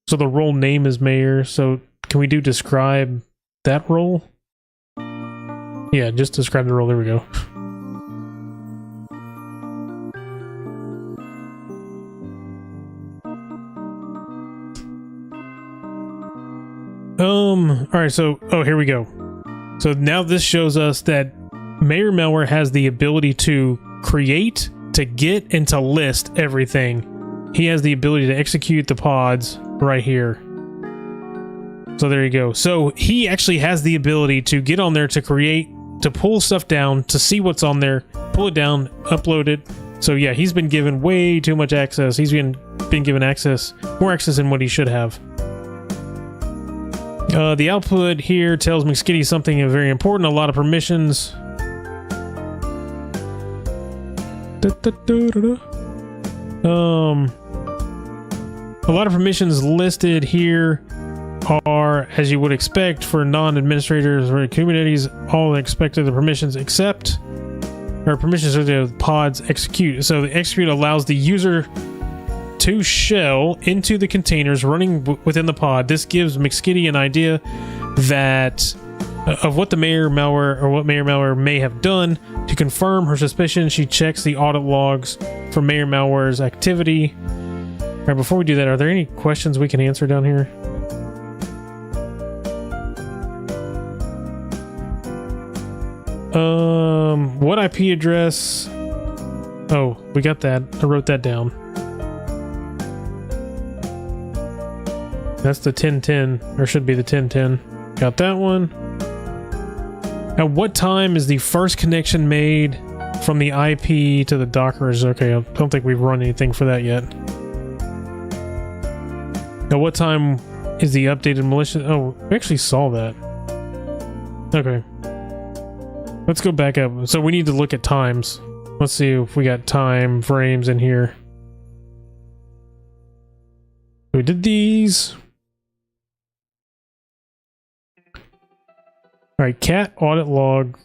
S1: So the role name is Mayor. So can we do describe that role? Yeah, just describe the role. There we go. All right, so, here we go. So now this shows us that Mayor Malware has the ability to create, to get, and to list everything. He has the ability to execute the pods right here. So there you go. So he actually has the ability to get on there, to create, to pull stuff down, to see what's on there, pull it down, upload it. So yeah, he's been given way too much access. He's been given access, more access than what he should have. The output here tells McSkitty something very important. A lot of permissions. A lot of permissions listed here are, as you would expect for non-administrators or Kubernetes, all expected the permissions except, or permissions of the pods execute. So the execute allows the user to shell into the containers running within the pod. This gives McSkitty an idea that of what the Mayor Malware or what Mayor Malware may have done. To confirm her suspicion, she checks the audit logs for Mayor Malware's activity. All right, before we do that, are there any questions we can answer down here? What IP address? Oh, we got that. I wrote that down. That's the 1010, or should be the 1010. Got that one. At what time is the first connection made from the IP to the Docker? Okay, I don't think we've run anything for that yet. At what time is the updated malicious? Oh, we actually saw that. Okay. Let's go back up. So we need to look at times. Let's see if we got time frames in here. We did these. All right, cat audit log.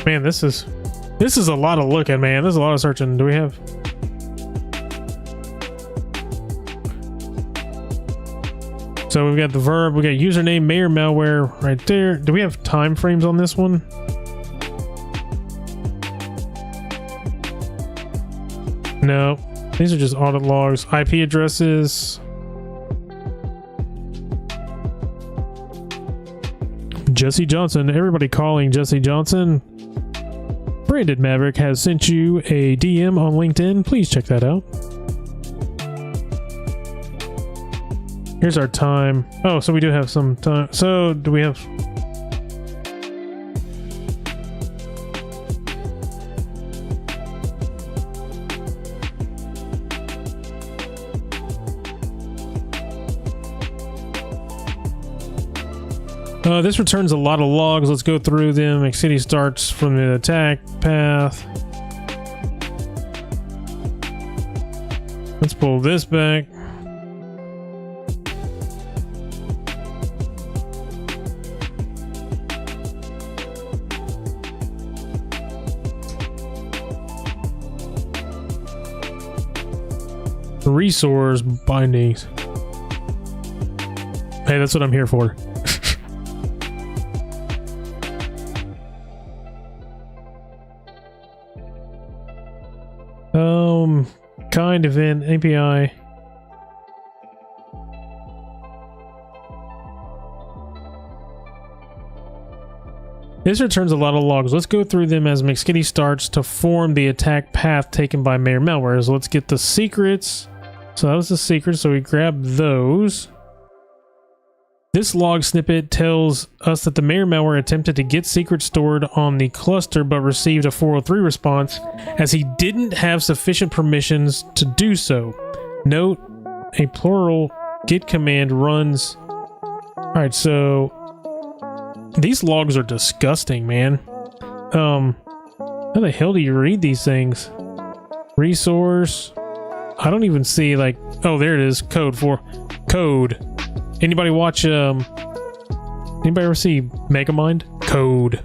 S1: Man, this is a lot of looking, man. There's a lot of searching. Do we have? So we've got the verb, we got username, Mayor Malware right there. Do we have time frames on this one? No, these are just audit logs. IP addresses. Jesse Johnson, everybody calling Jesse Johnson. Branded Maverick has sent you a DM on LinkedIn. Please check that out. Here's our time. Oh, so we do have some time. So do we have... this returns a lot of logs. Let's go through them. Activity starts from the attack path. Let's pull this back. Resource bindings. Hey, that's what I'm here for. Kind event API. This returns a lot of logs. Let's go through them as McSkitty starts to form the attack path taken by Mayor Malware. So let's get the secrets. So that was the secret, so we grab those. This log snippet tells us that the Mayor Malware attempted to get secrets stored on the cluster but received a 403 response as he didn't have sufficient permissions to do so. Note, a plural git command runs. Alright, so these logs are disgusting, man. How the hell do you read these things? Resource. I don't even see, like, oh, there it is. Code. Anybody watch, anybody ever see Megamind? Code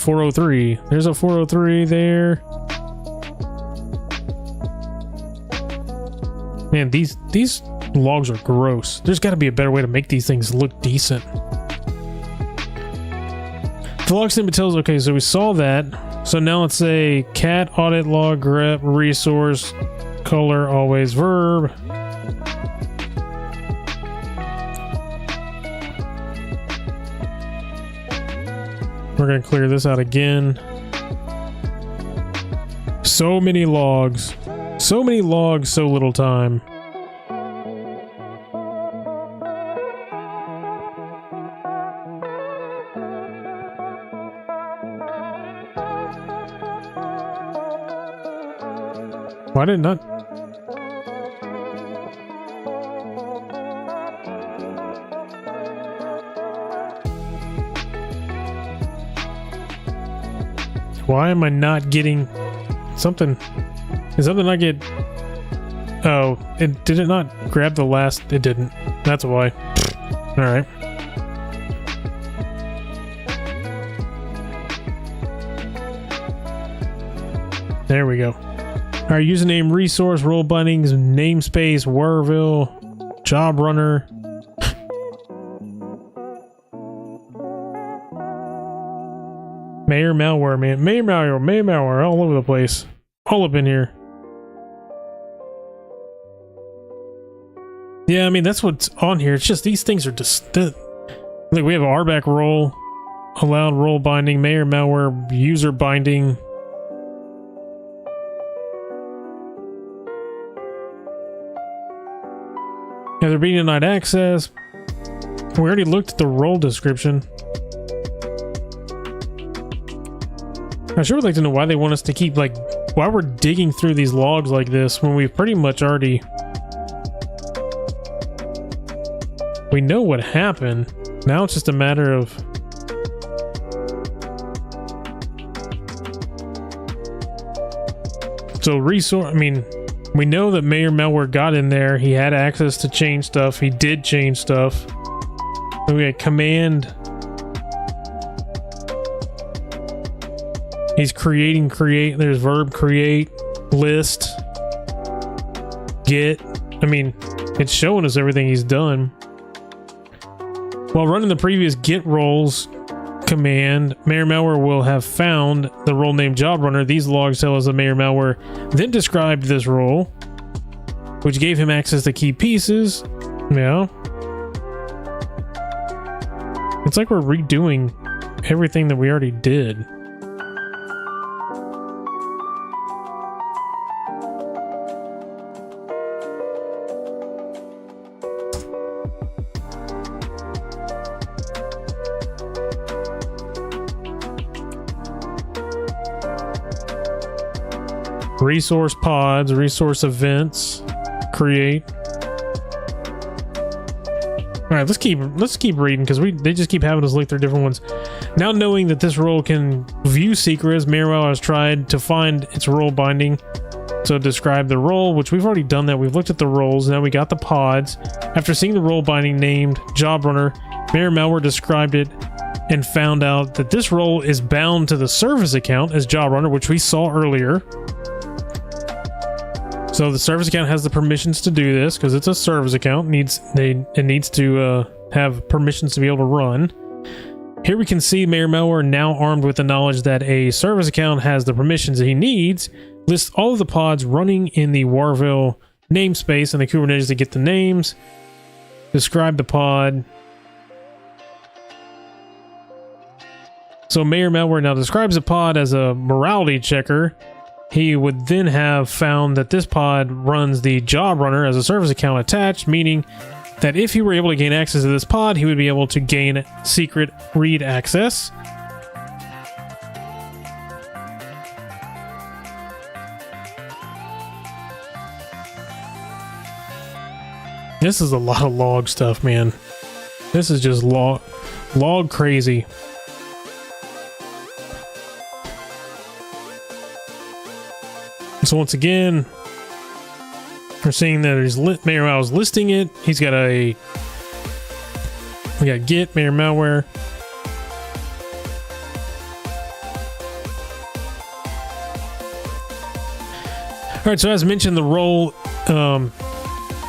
S1: 403. There's a 403 there. Man, these logs are gross. There's got to be a better way to make these things look decent. The log snippet tells, okay, so we saw that. So now let's say cat audit log grep resource color always verb. We're going to clear this out again. So many logs. So many logs, so little time. Why did it not? Why am I not getting something? Is something I get? Oh, did it not grab the last? It didn't. That's why. All right. There we go. All right, username, resource, role bindings, namespace, Warville, job runner. Mayor Malware, man. Mayor Malware, all over the place. All up in here. Yeah, I mean, that's what's on here. It's just these things are just... Look, we have RBAC role, allowed role binding, Mayor Malware, user binding. Yeah, they're being denied access. We already looked at the role description. I sure would like to know why they want us to keep, like, why we're digging through these logs like this when we've pretty much already... We know what happened. Now it's just a matter of... So resource, I mean, we know that Mayor Malware got in there. He had access to change stuff. He did change stuff. And we had command. He's create. There's verb create, list, get. I mean, it's showing us everything he's done. While running the previous get roles command, Mayor Malware will have found the role named job runner. These logs tell us that Mayor Malware then described this role, which gave him access to key pieces. Yeah. It's like we're redoing everything that we already did. Resource pods, resource events, create. All right, let's keep reading because they just keep having us look through different ones. Now knowing that this role can view secrets, Mayor Malware has tried to find its role binding. So describe the role, which we've already done that. We've looked at the roles. Now we got the pods. After seeing the role binding named job runner, Mayor Malware described it and found out that this role is bound to the service account as job runner, which we saw earlier. So the service account has the permissions to do this because it's a service account. It needs to have permissions to be able to run. Here we can see Mayor Malware, now armed with the knowledge that a service account has the permissions that he needs, lists all of the pods running in the Warville namespace and the Kubernetes to get the names. Describe the pod. So Mayor Malware now describes a pod as a morality checker. He would then have found that this pod runs the job runner as a service account attached, meaning that if he were able to gain access to this pod, he would be able to gain secret read access. This is a lot of log stuff, man. This is just log crazy. So once again, we're seeing that Mayor Malware is listing it. We got get Mayor Malware. All right, so as mentioned, the role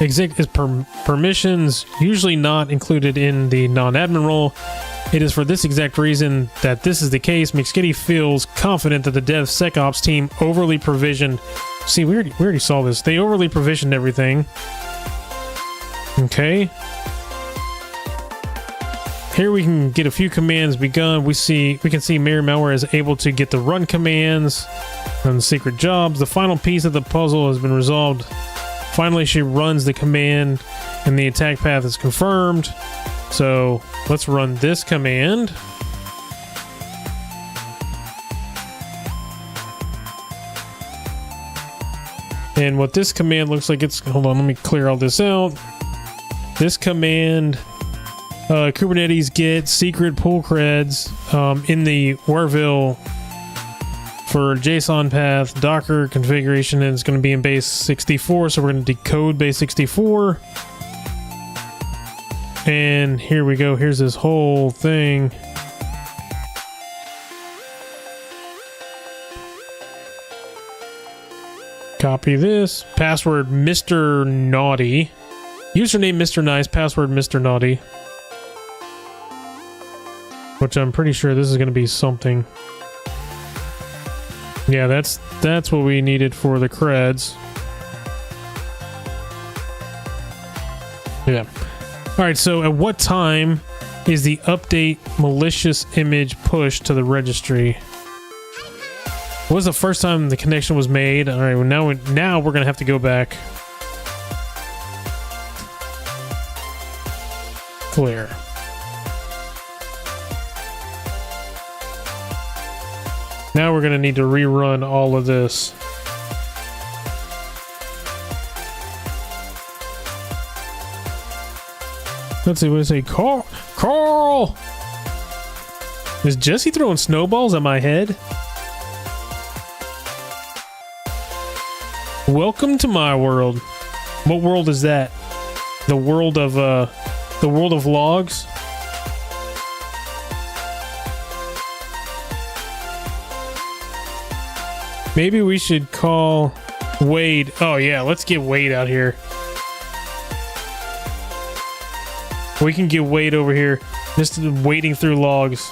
S1: exec is permissions, usually not included in the non-admin role. It is for this exact reason that this is the case. McSkitty feels confident that the DevSecOps team overly provisioned. See, we already saw this. They overly provisioned everything. Okay. Here we can get a few commands begun. We can see Mayor Malware is able to get the run commands and the secret jobs. The final piece of the puzzle has been resolved. Finally, she runs the command and the attack path is confirmed. So let's run this command. And what this command looks like, hold on, let me clear all this out. This command, Kubernetes get secret pull creds in the Warville for JSON path, Docker configuration, and it's going to be in base 64. So we're going to decode base 64. And here we go. Here's this whole thing. Copy this. Password Mr. Naughty. Username Mr. Nice. Password Mr. Naughty. Which I'm pretty sure this is going to be something. Yeah, that's what we needed for the creds. Yeah. All right, so at what time is the update malicious image pushed to the registry? What was the first time the connection was made? All right, well, now we're going to have to go back. Clear. Now we're going to need to rerun all of this. Let's see, what does it say? Carl! Is Jesse throwing snowballs at my head? Welcome to my world. What world is that? The world of logs? Maybe we should call Wade. Oh yeah, let's get Wade out here. We can get Wade over here. Just wading through logs.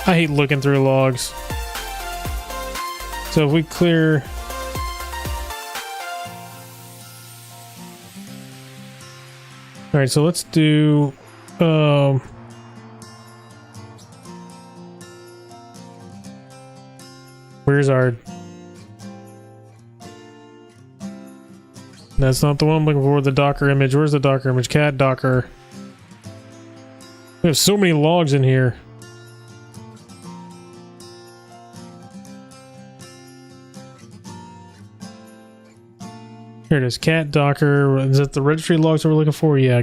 S1: I hate looking through logs. So if we clear... Alright, so let's do... Where's our... That's not the one I'm looking for, the Docker image. Where's the Docker image? Cat Docker. We have so many logs in here. Here it is, cat Docker. Is that the registry logs that we're looking for? Yeah.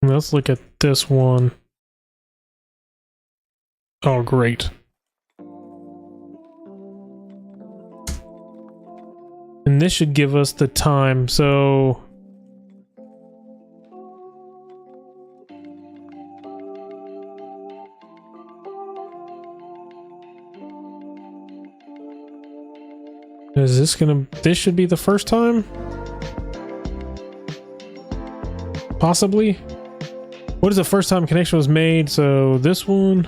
S1: Let's look at this one. Oh, great. And this should give us the time, so... Is this gonna... This should be the first time? Possibly? What is the first time connection was made? So this one...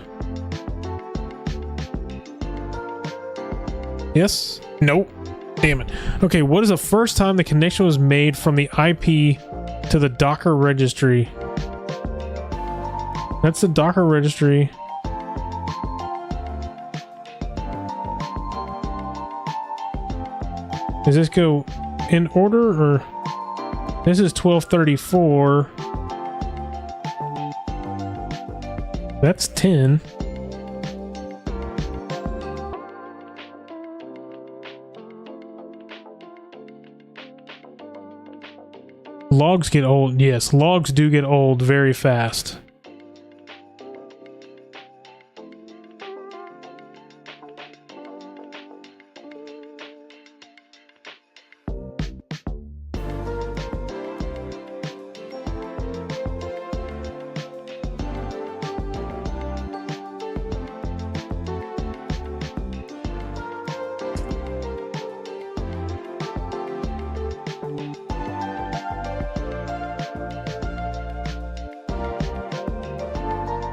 S1: Yes? Nope. Damn it. Okay, what is the first time the connection was made from the IP to the Docker registry? That's the Docker registry. Does this go in order, or this is 1234? That's 10. Logs get old. Yes, logs do get old very fast.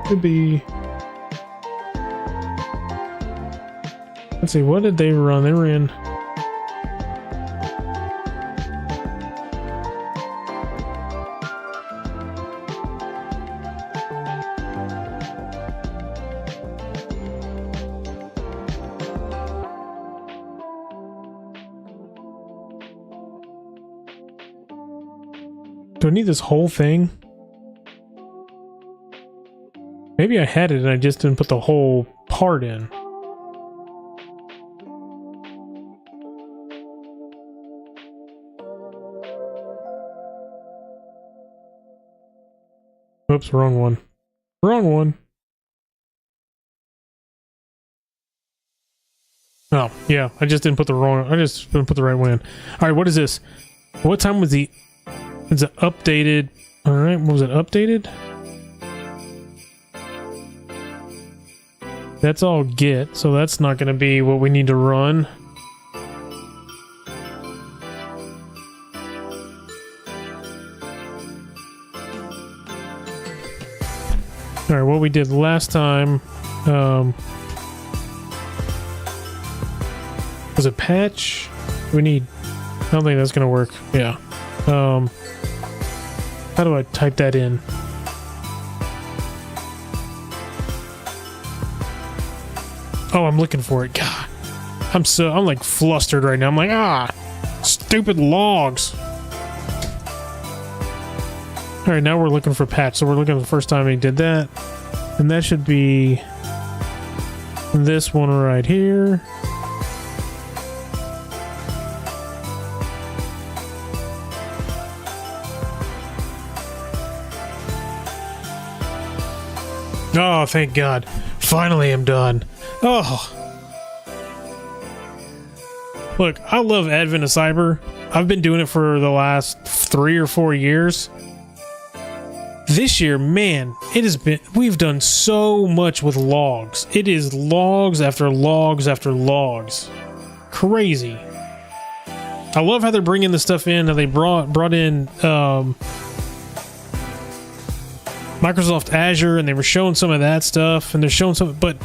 S1: Could be. Let's see, what did they run? They ran. Do I need this whole thing? Maybe I had it and I just didn't put the whole part in. Oops, wrong one. Wrong one. Oh, yeah, I just didn't put the wrong... I just didn't put the right one in. Alright, what is this? What time was the... Is it updated? Alright, what was it? Updated? That's all Git, so that's not going to be what we need to run. Alright, what we did last time, was it patch? We need... I don't think that's going to work. Yeah. How do I type that in? Oh, I'm looking for it. God. I'm like flustered right now. I'm like, stupid logs. Alright, now we're looking for patch. So we're looking at the first time he did that. And that should be this one right here. Oh, thank God. Finally I'm done. Oh. Look, I love Advent of Cyber. I've been doing it for the last 3 or 4 years. this year, man, we've done so much with logs. It is logs after logs after logs. Crazy. I love how they're bringing the stuff in, how they brought in Microsoft Azure, and they were showing some of that stuff, and they're showing some, but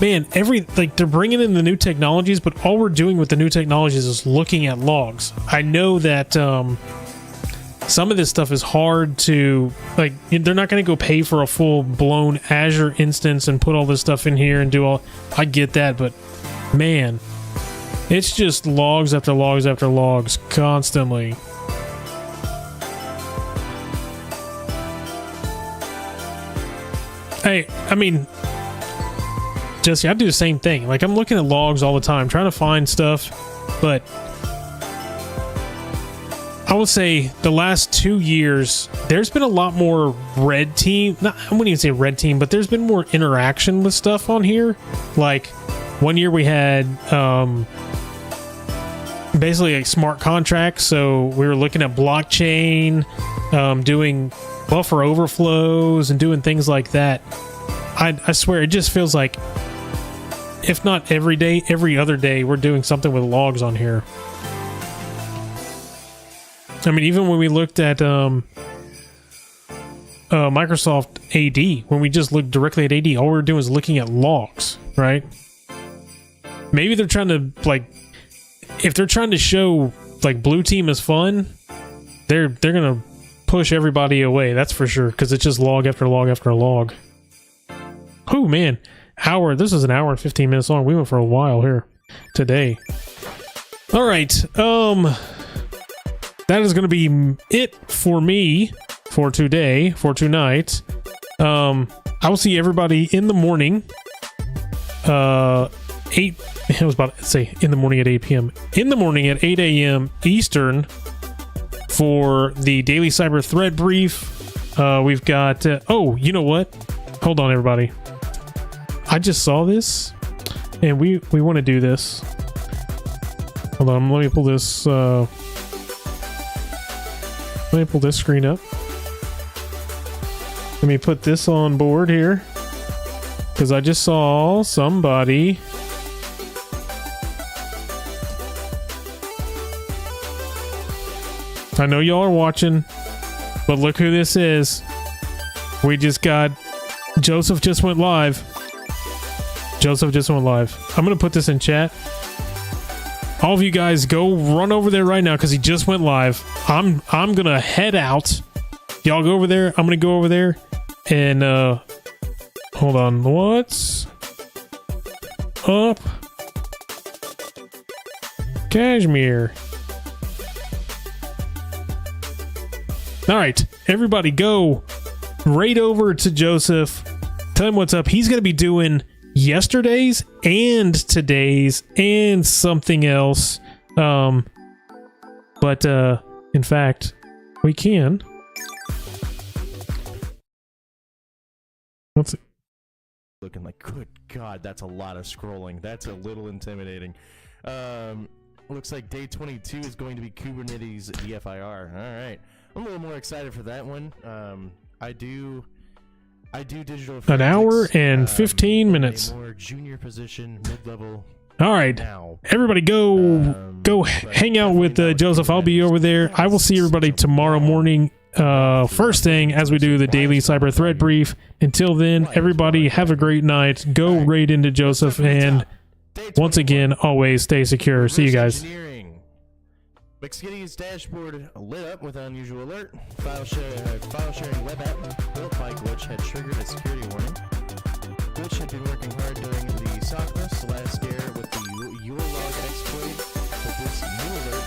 S1: man, they're bringing in the new technologies, but all we're doing with the new technologies is looking at logs. I know that some of this stuff is hard to, like, they're not going to go pay for a full-blown Azure instance and put all this stuff in here and do all, I get that, but man, it's just logs after logs after logs constantly. Hey, I mean, Jesse, I do the same thing. Like, I'm looking at logs all the time, trying to find stuff, but I would say the last 2 years, there's been a lot more red team. I wouldn't even say red team, but there's been more interaction with stuff on here. Like, one year we had basically like smart contracts. So we were looking at blockchain, doing buffer overflows and doing things like that. I swear, it just feels like, if not every day, every other day, we're doing something with logs on here. I mean, even when we looked at Microsoft AD, when we just looked directly at AD, all we were doing was looking at logs, right? Maybe they're trying to, like, if they're trying to show, like, blue team is fun, they're gonna push everybody away, that's for sure, because it's just log after log after log. Oh man, this is an hour and 15 minutes long. We went for a while here today. All right, that is going to be it for me for today, for tonight. I will see everybody in the morning. I was about to say in the morning at 8 p.m. In the morning at 8 a.m. Eastern for the Daily Cyber Threat Brief. We've got... oh, you know what? Hold on, everybody. I just saw this, and we want to do this. Hold on, let me pull this... let me pull this screen up. Let me put this on board here, because I just saw somebody... I know y'all are watching, but look who this is. We just got... Joseph just went live. Joseph just went live. I'm going to put this in chat. All of you guys go run over there right now because he just went live. I'm going to head out. Y'all go over there. I'm going to go over there and hold on. What's up? Kashmir. All right, everybody go right over to Joseph. Tell him what's up. He's going to be doing yesterday's and today's and something else. But in fact, we can. What's it?
S2: Looking like, good God, that's a lot of scrolling. That's a little intimidating. Looks like day 22 is going to be Kubernetes EFIR. All right. I'm a little more excited for that one. I do digital
S1: an hour and 15 minutes.
S2: A more junior position, mid-level.
S1: All right, everybody go hang out with Joseph. I'll be over there. I will see everybody tomorrow morning, first thing, as we do the daily cyber threat brief. Until then, everybody have a great night. Go right into Joseph, and once again, always stay secure. See you guys.
S2: McSkitty's dashboard lit up with an unusual alert. File sharing web app built by Glitch had triggered a security warning. Glitch had been working hard during the SOCMAS last year with the ULog exploit, but this new alert